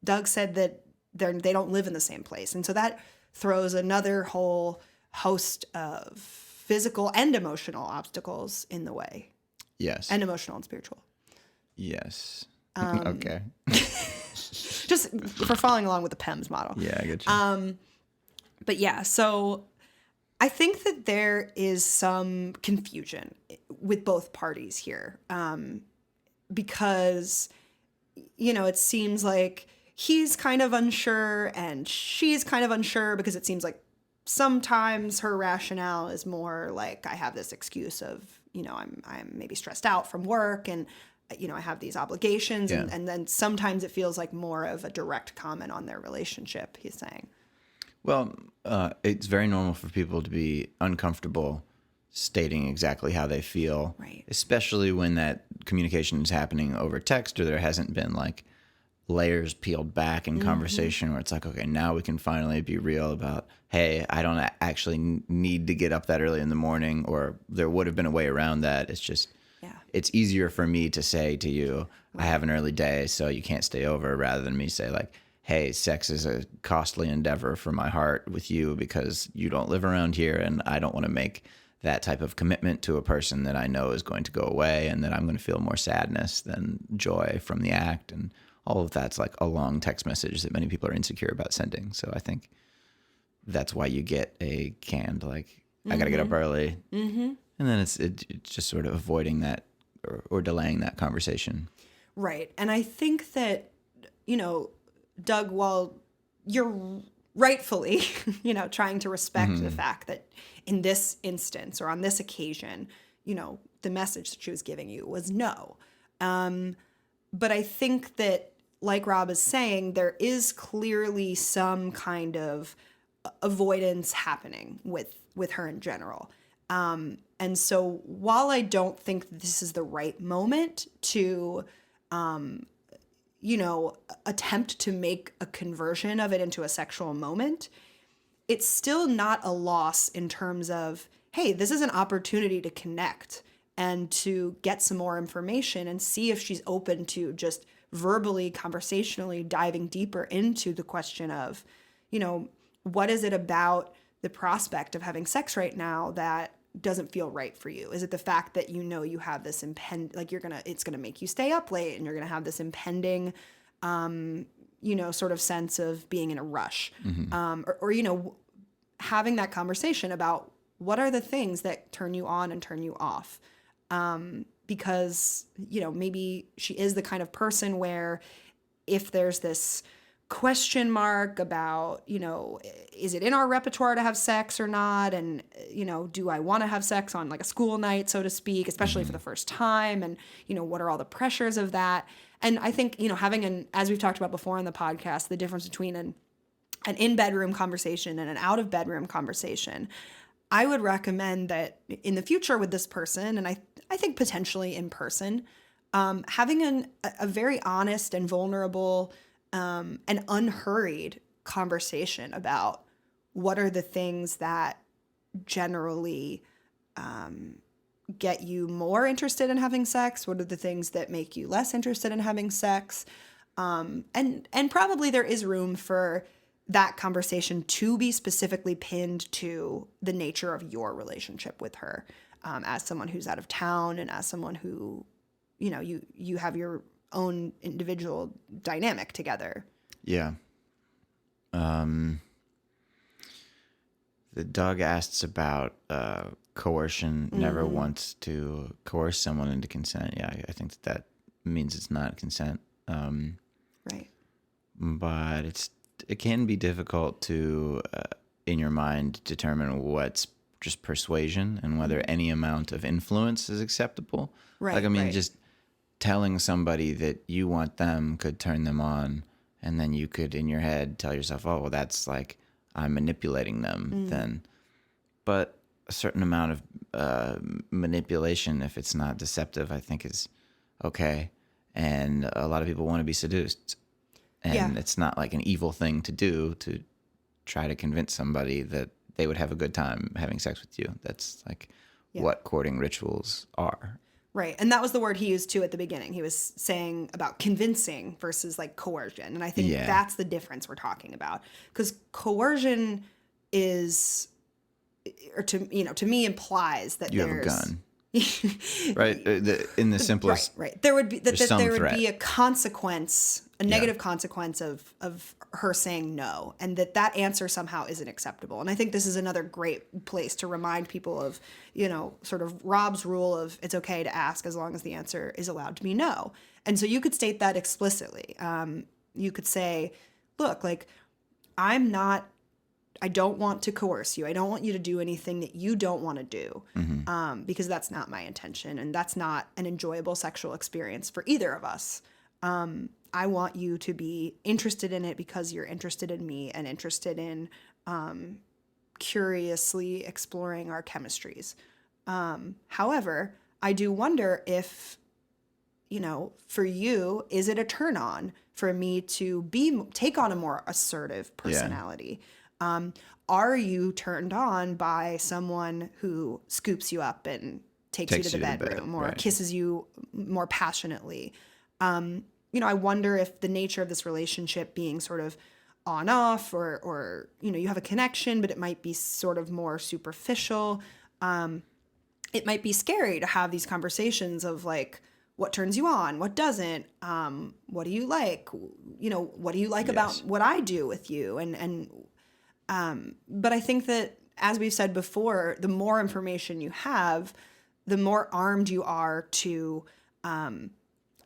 Doug said that they don't live in the same place. And so that throws another whole host of physical and emotional obstacles in the way. Yes. And emotional and spiritual. Yes. Okay. Just for following along with the PEMS model. Yeah, I get you. But yeah, so I think that there is some confusion with both parties here, because, it seems like he's kind of unsure and she's kind of unsure, because it seems like sometimes her rationale is more like, I have this excuse of, I'm maybe stressed out from work and, I have these obligations. Yeah. And then sometimes it feels like more of a direct comment on their relationship, he's saying. Well, it's very normal for people to be uncomfortable stating exactly how they feel, Right. Especially when that communication is happening over text or there hasn't been like layers peeled back in conversation where it's like, okay, now we can finally be real about, hey, I don't actually need to get up that early in the morning, or there would have been a way around that. It's just, it's easier for me to say to you, I have an early day, so you can't stay over, rather than me say like, hey, sex is a costly endeavor for my heart with you because you don't live around here, and I don't want to make that type of commitment to a person that I know is going to go away, and that I'm going to feel more sadness than joy from the act. And all of that's like a long text message that many people are insecure about sending. So I think that's why you get a canned, like, I got to get up early. And then it's just sort of avoiding that or delaying that conversation. Right. And I think that, Doug, while you're rightfully, trying to respect the fact that in this instance or on this occasion, the message that she was giving you was no. But I think that, like Rob is saying, there is clearly some kind of avoidance happening with her in general. And so while I don't think this is the right moment to, attempt to make a conversion of it into a sexual moment, it's still not a loss in terms of, hey, this is an opportunity to connect and to get some more information and see if she's open to just verbally, conversationally diving deeper into the question of, what is it about the prospect of having sex right now that doesn't feel right for you? Is it the fact that you know you have this it's gonna make you stay up late, and you're gonna have this impending, sort of sense of being in a rush, or having that conversation about what are the things that turn you on and turn you off, because maybe she is the kind of person where if there's this question mark about, is it in our repertoire to have sex or not? And, do I want to have sex on like a school night, so to speak, especially for the first time? And, what are all the pressures of that? And I think, having as we've talked about before on the podcast, the difference between an in-bedroom conversation and an out-of-bedroom conversation, I would recommend that in the future with this person, and I think potentially in person, having a very honest and vulnerable and unhurried conversation about what are the things that generally get you more interested in having sex, what are the things that make you less interested in having sex, and probably there is room for that conversation to be specifically pinned to the nature of your relationship with her, as someone who's out of town and as someone who, you have your own individual dynamic together. Yeah. The Doug asks about coercion, never wants to coerce someone into consent. Yeah, I think that means it's not consent. Right. But it can be difficult to, in your mind, determine what's just persuasion and whether any amount of influence is acceptable. Right. Just telling somebody that you want them could turn them on, and then you could in your head tell yourself, oh, well, that's like I'm manipulating them then. But a certain amount of manipulation, if it's not deceptive, I think is okay. And a lot of people want to be seduced, and it's not like an evil thing to do to try to convince somebody that they would have a good time having sex with you. That's like what courting rituals are. Right. And that was the word he used too at the beginning. He was saying about convincing versus like coercion. And I think that's the difference we're talking about. Because coercion is, or to me implies that you have a gun. Right? In the simplest. Right. There would be there would threat. be a consequence, a negative consequence of her saying no, and that answer somehow isn't acceptable. And I think this is another great place to remind people of, sort of Rob's rule of it's okay to ask as long as the answer is allowed to be no. And so you could state that explicitly. You could say, look, like I don't want to coerce you. I don't want you to do anything that you don't want to do, because that's not my intention, and that's not an enjoyable sexual experience for either of us. I want you to be interested in it because you're interested in me and interested in curiously exploring our chemistries. However, I do wonder if, for you, is it a turn on for me to take on a more assertive personality? Yeah. Are you turned on by someone who scoops you up and takes you to the bedroom or kisses you more passionately? I wonder if the nature of this relationship being sort of on off or you have a connection, but it might be sort of more superficial. It might be scary to have these conversations of like, what turns you on? What doesn't? What do you like? What do you like about what I do with you? But I think that, as we've said before, the more information you have, the more armed you are to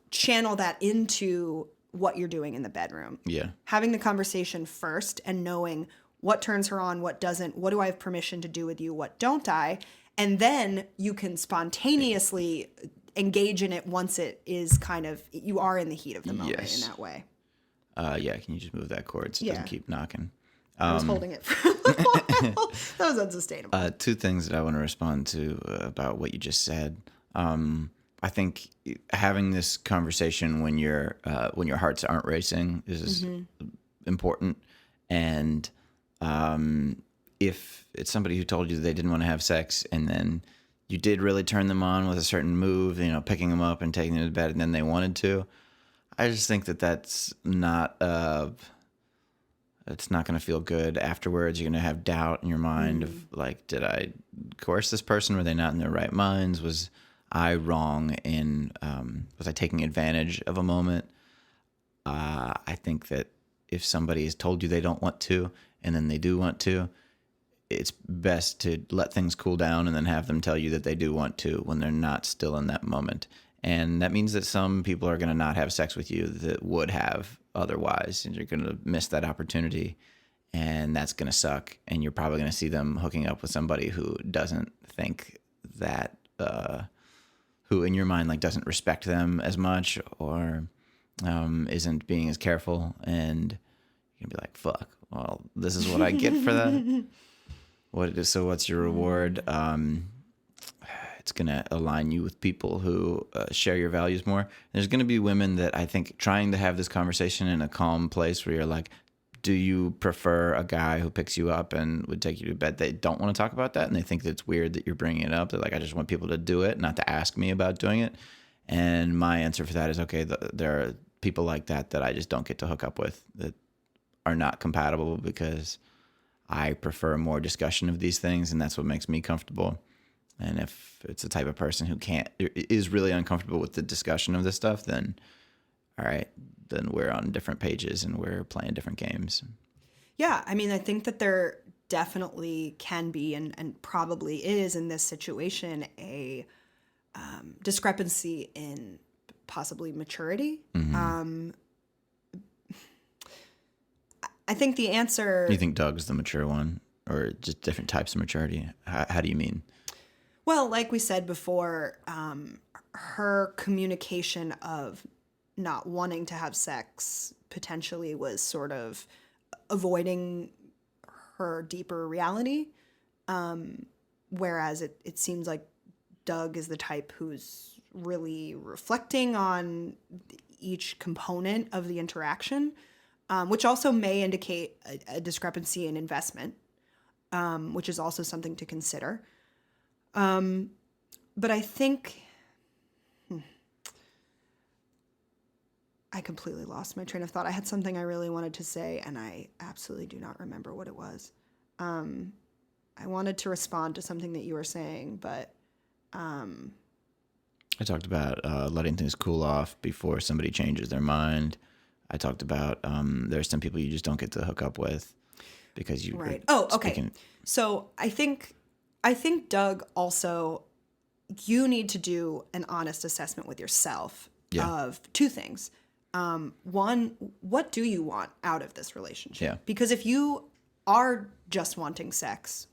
channel that into what you're doing in the bedroom. Yeah. Having the conversation first and knowing what turns her on, what doesn't, what do I have permission to do with you, what don't I? And then you can spontaneously engage in it once it is kind of, you are in the heat of the moment in that way. Can you just move that cord so it doesn't keep knocking? I was holding it for a little while. That was unsustainable. Two things that I want to respond to about what you just said. I think having this conversation when your hearts aren't racing is important. And if it's somebody who told you they didn't want to have sex and then you did really turn them on with a certain move, picking them up and taking them to bed, and then they wanted to, I just think that that's not It's not going to feel good afterwards. You're going to have doubt in your mind of like, did I coerce this person? Were they not in their right minds? Was I wrong in, was I taking advantage of a moment? I think that if somebody has told you they don't want to, and then they do want to, it's best to let things cool down and then have them tell you that they do want to when they're not still in that moment. And that means that some people are going to not have sex with you that would have otherwise, and you're going to miss that opportunity, and that's going to suck. And you're probably going to see them hooking up with somebody who doesn't think that, who in your mind like doesn't respect them as much, or isn't being as careful, and you're going to be like, fuck, well, this is what I get for that. So what's your reward? It's going to align you with people who share your values more. There's going to be women that I think trying to have this conversation in a calm place where you're like, do you prefer a guy who picks you up and would take you to bed? They don't want to talk about that, and they think that it's weird that you're bringing it up. They're like, I just want people to do it, not to ask me about doing it. And my answer for that is, okay, there are people like that I just don't get to hook up with, that are not compatible, because I prefer more discussion of these things, and that's what makes me comfortable. And if it's the type of person who is really uncomfortable with the discussion of this stuff, then all right, then we're on different pages and we're playing different games. Yeah, I mean, I think that there definitely can be, and probably is in this situation, a discrepancy in possibly maturity. Mm-hmm. I think the answer... You think Doug's the mature one, or just different types of maturity? How do you mean? Well, like we said before, her communication of not wanting to have sex potentially was sort of avoiding her deeper reality. Whereas it seems like Doug is the type who's really reflecting on each component of the interaction, which also may indicate a discrepancy in investment, which is also something to consider. But I think I completely lost my train of thought. I had something I really wanted to say, and I absolutely do not remember what it was. I wanted to respond to something that you were saying, but I talked about letting things cool off before somebody changes their mind. I talked about there's some people you just don't get to hook up with because you right. Oh, okay. So I think Doug also, you need to do an honest assessment with yourself of two things. One, what do you want out of this relationship? Yeah. Because if you are just wanting sex,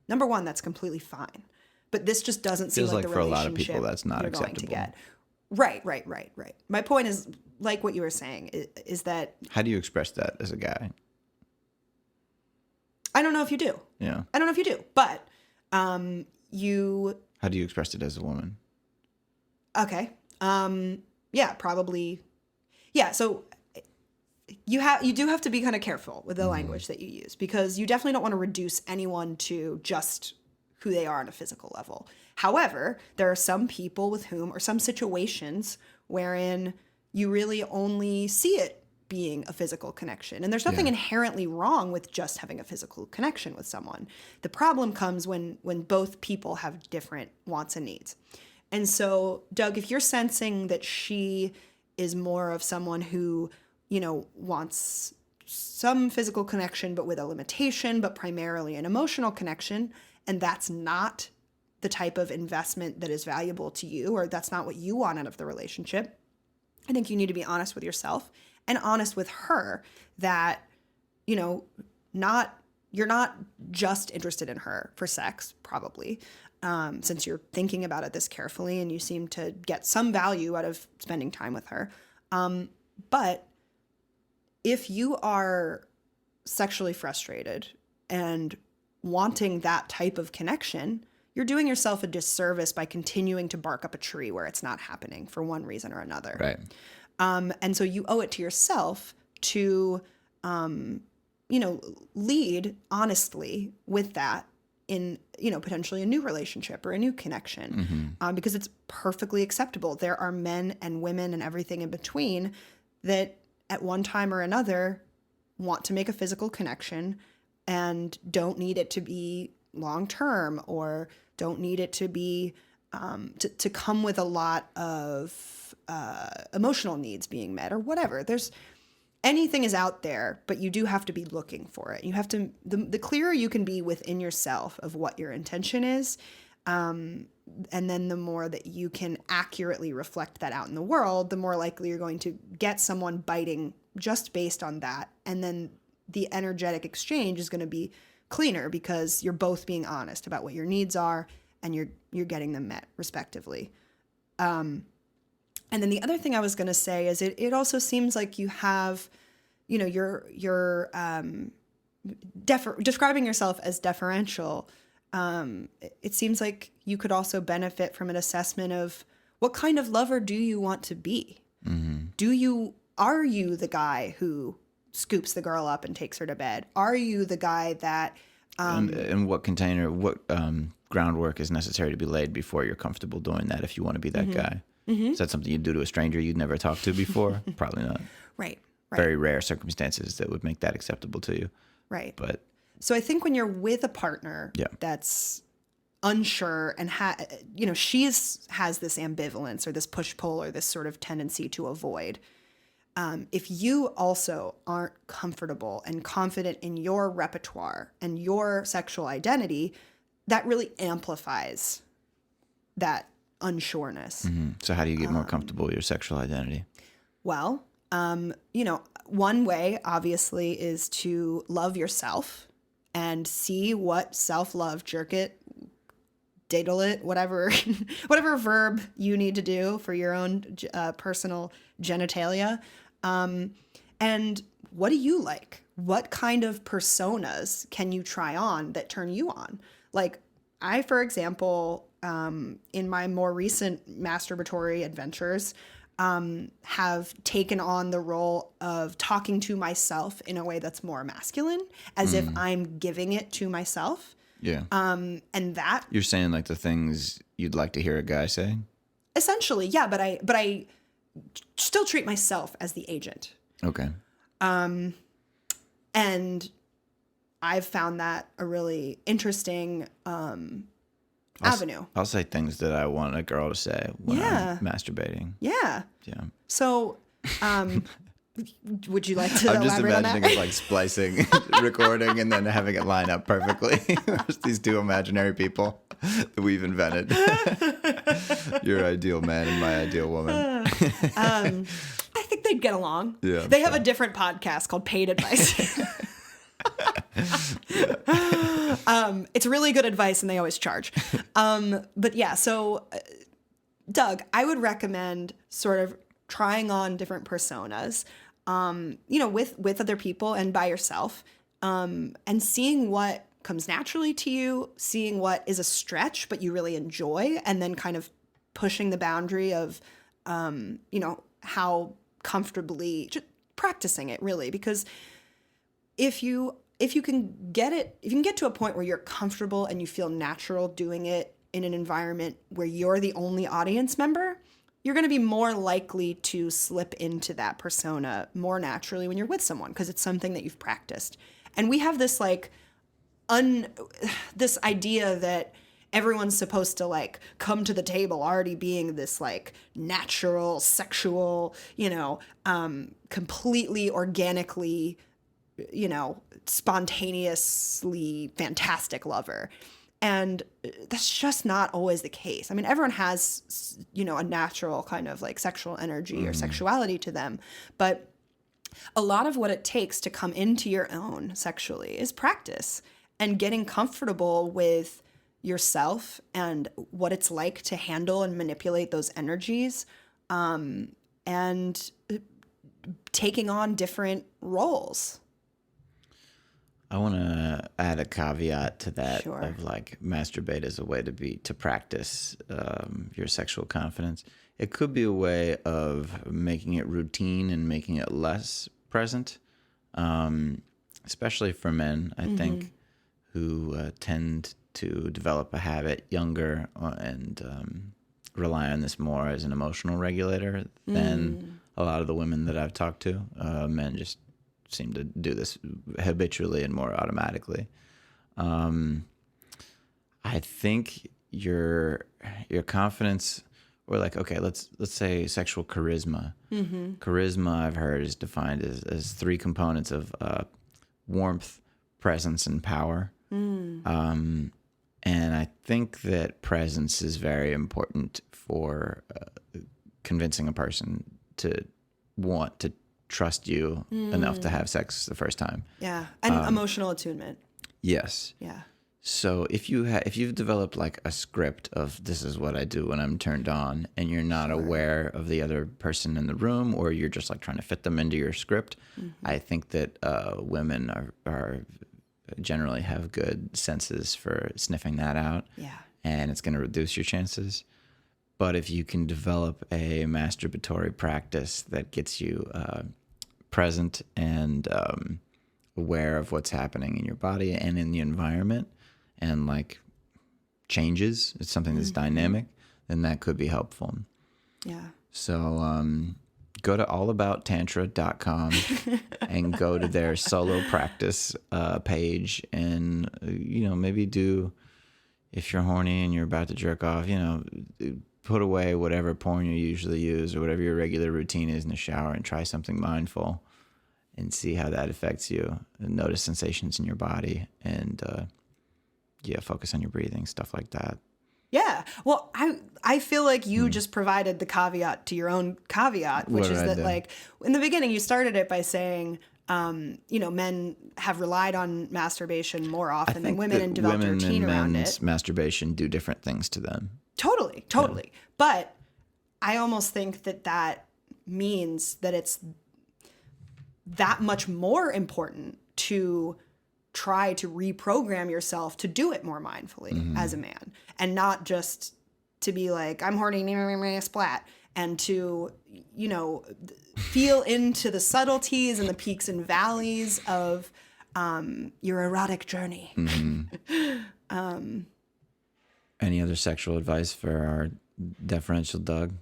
number one, that's completely fine. But this just doesn't seem like the for a lot of relationship people that's not you're acceptable. going to get. Right. My point is, like what you were saying, is that... How do you express that as a guy? I don't know if you do. Yeah. I don't know if you do, but you... How do you express it as a woman? Okay. Yeah, probably. Yeah, so you do have to be kind of careful with the language that you use, because you definitely don't want to reduce anyone to just who they are on a physical level. However, there are some people with whom, or some situations wherein you really only see it being a physical connection. And there's nothing inherently wrong with just having a physical connection with someone. The problem comes when both people have different wants and needs. And so, Doug, if you're sensing that she is more of someone who, wants some physical connection, but with a limitation, but primarily an emotional connection, and that's not the type of investment that is valuable to you, or that's not what you want out of the relationship, I think you need to be honest with yourself and honest with her that, you're not just interested in her for sex, probably, since you're thinking about it this carefully and you seem to get some value out of spending time with her. But if you are sexually frustrated and wanting that type of connection, you're doing yourself a disservice by continuing to bark up a tree where it's not happening for one reason or another. Right. And so you owe it to yourself to, lead honestly with that in, potentially a new relationship or a new connection, because it's perfectly acceptable. There are men and women and everything in between that at one time or another want to make a physical connection and don't need it to be long term, or don't need it to be to come with a lot of emotional needs being met, or whatever. Anything is out there, but you do have to be looking for it. You have to, the clearer you can be within yourself of what your intention is, and then the more that you can accurately reflect that out in the world, the more likely you're going to get someone biting just based on that. And then the energetic exchange is going to be cleaner because you're both being honest about what your needs are, and you're getting them met respectively. And then the other thing I was going to say is it also seems like you have, you're describing yourself as deferential. It seems like you could also benefit from an assessment of what kind of lover do you want to be? Mm-hmm. Are you the guy who scoops the girl up and takes her to bed? Are you the guy that... and what groundwork is necessary to be laid before you're comfortable doing that if you want to be that guy? Mm-hmm. Is that something you'd do to a stranger you'd never talked to before? Probably not. Right. Very rare circumstances that would make that acceptable to you. Right. But so I think when you're with a partner that's unsure and she has this ambivalence or this push-pull or this sort of tendency to avoid, if you also aren't comfortable and confident in your repertoire and your sexual identity, that really amplifies that unsureness. Mm-hmm. So how do you get more comfortable with your sexual identity? Well, one way obviously is to love yourself and see what self-love, jerk it, daddle it, whatever verb you need to do for your own personal genitalia. And what do you like? What kind of personas can you try on that turn you on? Like I, for example, in my more recent masturbatory adventures, have taken on the role of talking to myself in a way that's more masculine, as if I'm giving it to myself. Yeah. And that... You're saying like the things you'd like to hear a guy say? Essentially, yeah, but I still treat myself as the agent. Okay. And I've found that a really interesting avenue. I'll say things that I want a girl to say when I'm masturbating. Yeah. Yeah. So, would you like to I'm just elaborate on imagining that? it like splicing, recording, and then having it line up perfectly. There's these two imaginary people that we've invented. Your ideal man and my ideal woman. I think they'd get along. Yeah, they have a different podcast called Paid Advice. It's really good advice and they always charge. But yeah, so Doug, I would recommend sort of trying on different personas, with other people and by yourself, and seeing what comes naturally to you, seeing what is a stretch but you really enjoy, and then kind of pushing the boundary of, how comfortably, just practicing it really, because if you can get to a point where you're comfortable and you feel natural doing it in an environment where you're the only audience member, you're going to be more likely to slip into that persona more naturally when you're with someone, because it's something that you've practiced. And we have this this idea that everyone's supposed to like come to the table already being this like natural, sexual, completely organically, spontaneously fantastic lover. And that's just not always the case. I mean, everyone has, a natural kind of like sexual energy or sexuality to them. But a lot of what it takes to come into your own sexually is practice and getting comfortable with yourself and what it's like to handle and manipulate those energies, and taking on different roles. I want to add a caveat to that. Sure. Of like masturbate as a way to practice your sexual confidence. It could be a way of making it routine and making it less present, especially for men, I think, who tend to develop a habit younger and rely on this more as an emotional regulator than a lot of the women that I've talked to. Men just seem to do this habitually and more automatically. I think your confidence, or like, okay, let's say sexual charisma. Charisma, I've heard, is defined as three components of warmth, presence, and power. And I think that presence is very important for convincing a person to want to trust you enough to have sex the first time. Yeah. And emotional attunement. Yes. Yeah. So if you've developed like a script of this is what I do when I'm turned on, and you're not aware of the other person in the room, or you're just like trying to fit them into your script, I think that women are generally have good senses for sniffing that out. Yeah. And it's going to reduce your chances. But if you can develop a masturbatory practice that gets you present and aware of what's happening in your body and in the environment, and like changes, it's something that's dynamic, then that could be helpful. Yeah. So go to allabouttantra.com and go to their solo practice page, and maybe do, if you're horny and you're about to jerk off, put away whatever porn you usually use or whatever your regular routine is in the shower, and try something mindful and see how that affects you, and notice sensations in your body, and focus on your breathing, stuff like that. Yeah. Well, I feel like you just provided the caveat to your own caveat, which is that, like, in the beginning, you started it by saying, men have relied on masturbation more often than women, and developed a routine around it. Masturbation do different things to them. Totally. Yeah. But I almost think that means that it's that much more important to try to reprogram yourself to do it more mindfully as a man, and not just to be like, I'm horny, splat, and to, feel into the subtleties and the peaks and valleys of your erotic journey. Any other sexual advice for our deferential Doug?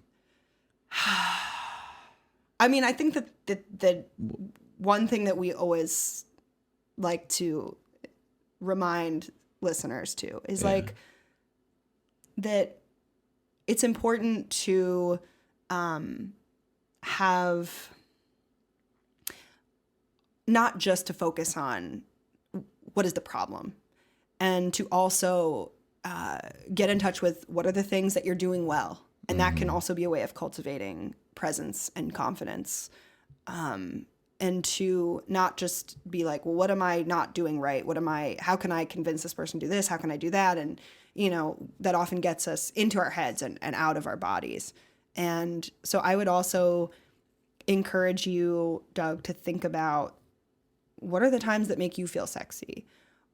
I mean, I think that one thing that we always like to remind listeners to is like that it's important to have not just to focus on what is the problem, and to also get in touch with what are the things that you're doing well. And that can also be a way of cultivating presence and confidence. And to not just be like, well, what am I not doing right? How can I convince this person to do this? How can I do that? And, that often gets us into our heads and out of our bodies. And so I would also encourage you, Doug, to think about, what are the times that make you feel sexy?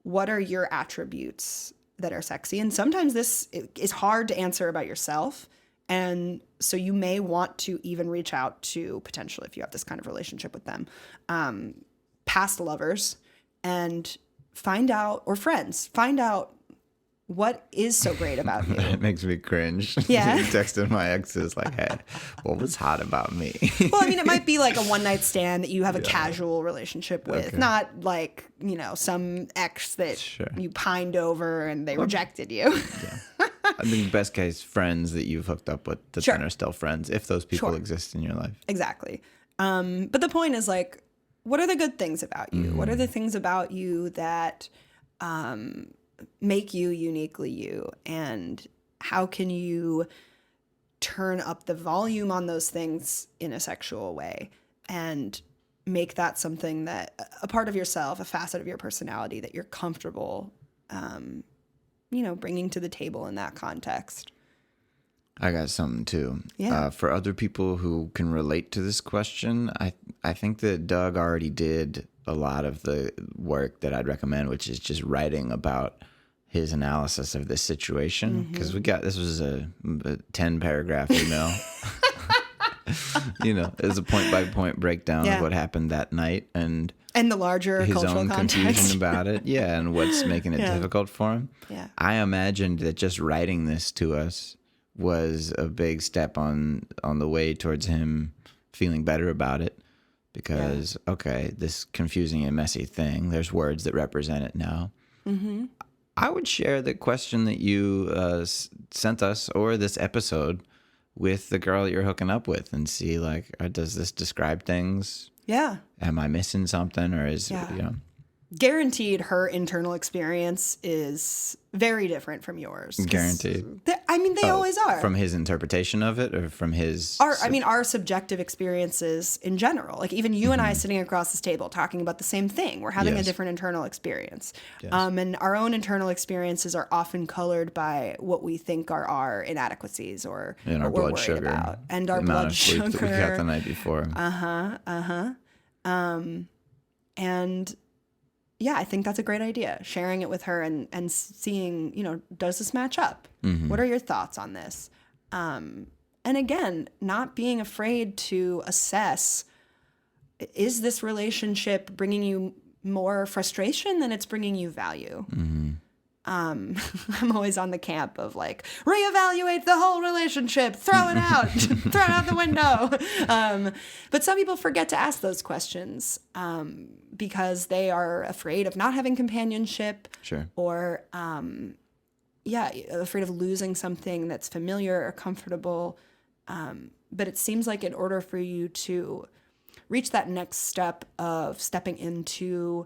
What are your attributes that are sexy? And sometimes this is hard to answer about yourself. And so you may want to even reach out to, potentially, if you have this kind of relationship with them, past lovers, and find out what is so great about you. It makes me cringe. Yeah. Texting my exes like, hey, what was hot about me? Well, I mean, it might be like a one-night stand that you have a casual relationship with, not like, some ex that you pined over and they rejected you. I think best case, friends that you've hooked up with that then are still friends, if those people exist in your life. Exactly. But the point is, like, what are the good things about you? What are the things about you that make you uniquely you? And how can you turn up the volume on those things in a sexual way and make that something that a part of yourself, a facet of your personality that you're comfortable bringing to the table in that context? I got something too. Yeah. For other people who can relate to this question, I think that Doug already did a lot of the work that I'd recommend, which is just writing about his analysis of this situation. Because this was a 10-paragraph email. It was a point-by-point breakdown of what happened that night and the larger his cultural own context. confusion about it. Yeah, and what's making it difficult for him. Yeah. I imagined that just writing this to us was a big step on the way towards him feeling better about it. because, okay, this confusing and messy thing, there's words that represent it now. Mm-hmm. I would share the question that you sent us or this episode with the girl you're hooking up with and see, like, does this describe things? Yeah. Am I missing something, or is, Guaranteed her internal experience is very different from yours. Guaranteed. They always are. From his interpretation of it, or from his... Our subjective experiences in general. Like, even you and I sitting across this table talking about the same thing. We're having a different internal experience. Yes. And our own internal experiences are often colored by what we think are our inadequacies or and what our we're blood worried sugar. about. And our the amount blood of sleep sugar. that we got the night before. And... yeah, I think that's a great idea. Sharing it with her and seeing, does this match up? Mm-hmm. What are your thoughts on this? And again, not being afraid to assess, is this relationship bringing you more frustration than it's bringing you value? Mm-hmm. I'm always on the camp of like, reevaluate the whole relationship, throw it out, throw it out the window. But some people forget to ask those questions because they are afraid of not having companionship. Sure. Or, afraid of losing something that's familiar or comfortable. But it seems like in order for you to reach that next step of stepping into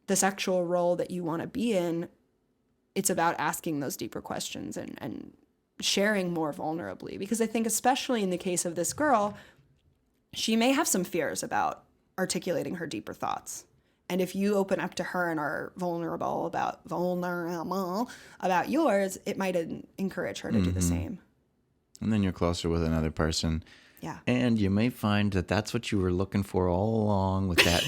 the sexual role that you want to be in, it's about asking those deeper questions and sharing more vulnerably. Because I think especially in the case of this girl, she may have some fears about articulating her deeper thoughts. And if you open up to her and are vulnerable about yours, it might encourage her to do the same. And then you're closer with another person. Yeah. And you may find that that's what you were looking for all along with that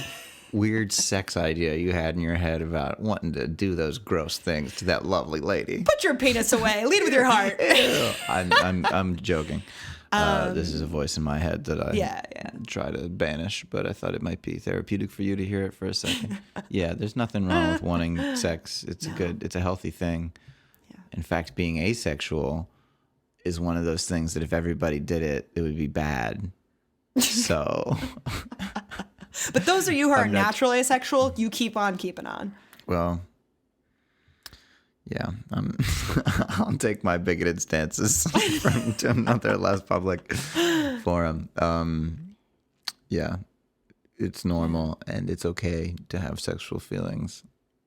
weird sex idea you had in your head about wanting to do those gross things to that lovely lady. Put your penis away. Lead with your heart. I'm joking. This is a voice in my head that I try to banish, but I thought it might be therapeutic for you to hear it for a second. Yeah, there's nothing wrong with wanting sex. It's a healthy thing. Yeah. In fact, being asexual is one of those things that if everybody did it, it would be bad. So... But those of you who are naturally asexual, you keep on keeping on. Well, yeah, I'll take my bigoted stances from another less public forum. Yeah, it's normal and it's okay to have sexual feelings.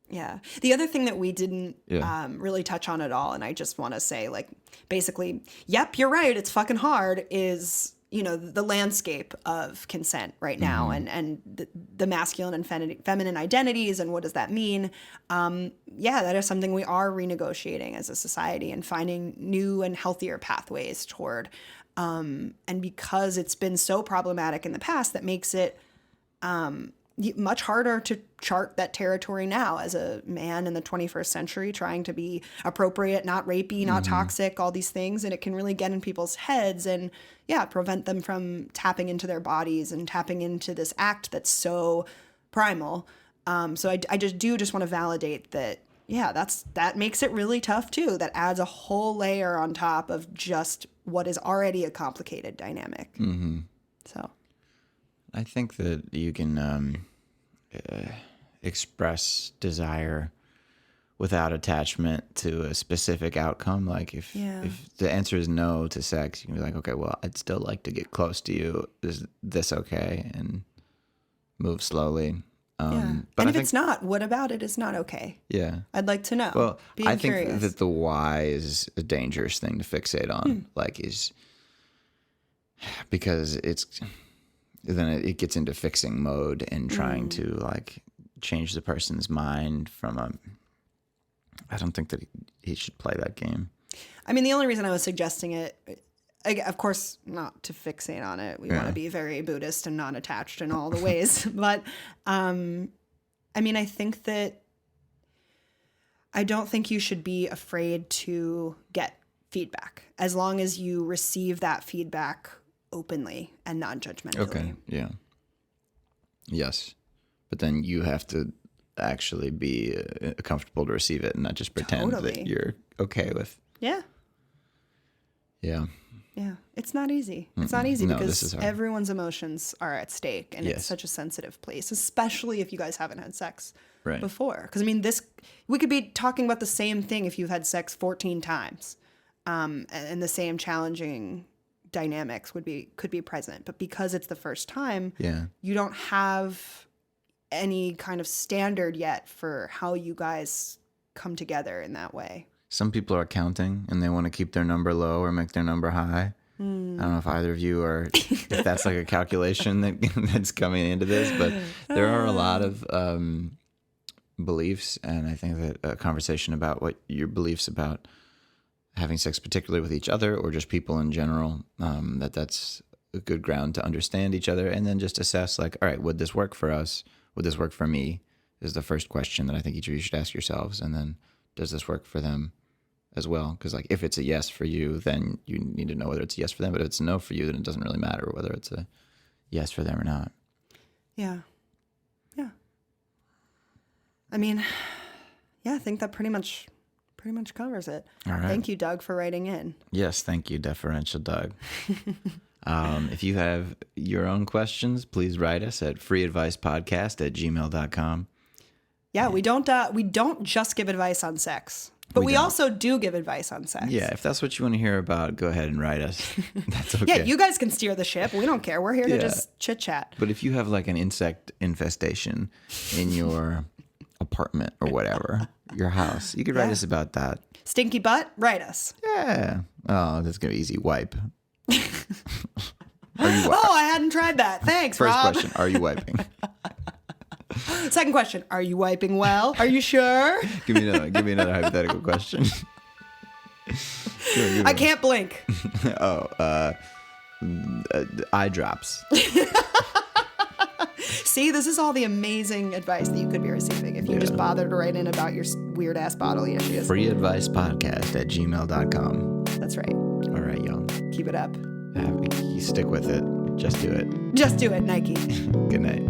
Yeah. The other thing that we didn't really touch on at all, and I just want to say, like, basically, yep, you're right, it's fucking hard, is... the landscape of consent right now and the masculine and feminine identities and what does that mean? That is something we are renegotiating as a society and finding new and healthier pathways toward. And because it's been so problematic in the past, that makes it much harder to chart that territory now as a man in the 21st century trying to be appropriate, not rapey, not toxic, all these things. And it can really get in people's heads and prevent them from tapping into their bodies and tapping into this act that's so primal. So I just want to validate that. Yeah, that makes it really tough too. That adds a whole layer on top of just what is already a complicated dynamic. Mm-hmm. So I think that you can express desire without attachment to a specific outcome. Like if the answer is no to sex, you can be like, okay, well, I'd still like to get close to you. Is this okay? And move slowly. But and if it's not, what about it is not okay? Yeah. I'd like to know. Well, I think curious. that the why is a dangerous thing to fixate on. Because then it gets into fixing mode and trying to like change the person's mind from I don't think that he should play that game. I mean, the only reason I was suggesting it, of course, not to fixate on it. We want to be very Buddhist and non-attached in all the ways. But, I mean, I think that I don't think you should be afraid to get feedback as long as you receive that feedback openly and non-judgmentally. Okay, yeah. Yes. But then you have to actually be comfortable to receive it and not just pretend that you're okay with. Yeah. Yeah. Yeah, it's not easy. It's not easy No, this because is hard. everyone's emotions are at stake, and Yes. it's such a sensitive place, especially if you guys haven't had sex Right. before. Because we could be talking about the same thing if you've had sex 14 times, and the same challenging dynamics could be present. But because it's the first time, Yeah. you don't have any kind of standard yet for how you guys come together in that way. Some people are counting and they want to keep their number low or make their number high. I don't know if either of you are, if that's like a calculation that's coming into this, but there are a lot of beliefs, and I think that a conversation about what your beliefs about having sex, particularly with each other or just people in general, that's a good ground to understand each other, and then just assess like, all right, would this work for us? Would this work for me? Is the first question that I think each of you should ask yourselves, and then does this work for them as well? Because like if it's a yes for you, then you need to know whether it's a yes for them. But if it's a no for you, then it doesn't really matter whether it's a yes for them or not. Yeah. Yeah. I mean, yeah, I think that pretty much covers it. All right. Thank you, Doug, for writing in. Yes, thank you, Deferential Doug. If you have your own questions, please write us at freeadvicepodcast@gmail.com. Yeah, we don't just give advice on sex, but we don't. also do give advice on sex. Yeah, if that's what you want to hear about, go ahead and write us. That's okay. Yeah, you guys can steer the ship. We don't care. We're here to Yeah. just chit chat. But if you have like an insect infestation in your apartment or whatever, your house, you could write Yeah. us about that. Stinky butt, write us. Yeah. Oh, that's gonna be easy. Wipe. Are you Oh, I hadn't tried that. Thanks, First Rob. question: are you wiping? Second question: are you wiping well? Are you sure? Give me another hypothetical question. Sure, I can't blink. eye drops. See, this is all the amazing advice that you could be receiving if you just bother to write in about your weird ass bodily issues. freeadvicepodcast@gmail.com. That's right. All right, y'all. Keep it up. You stick with it. Just do it. Just do it, Nike. Good night.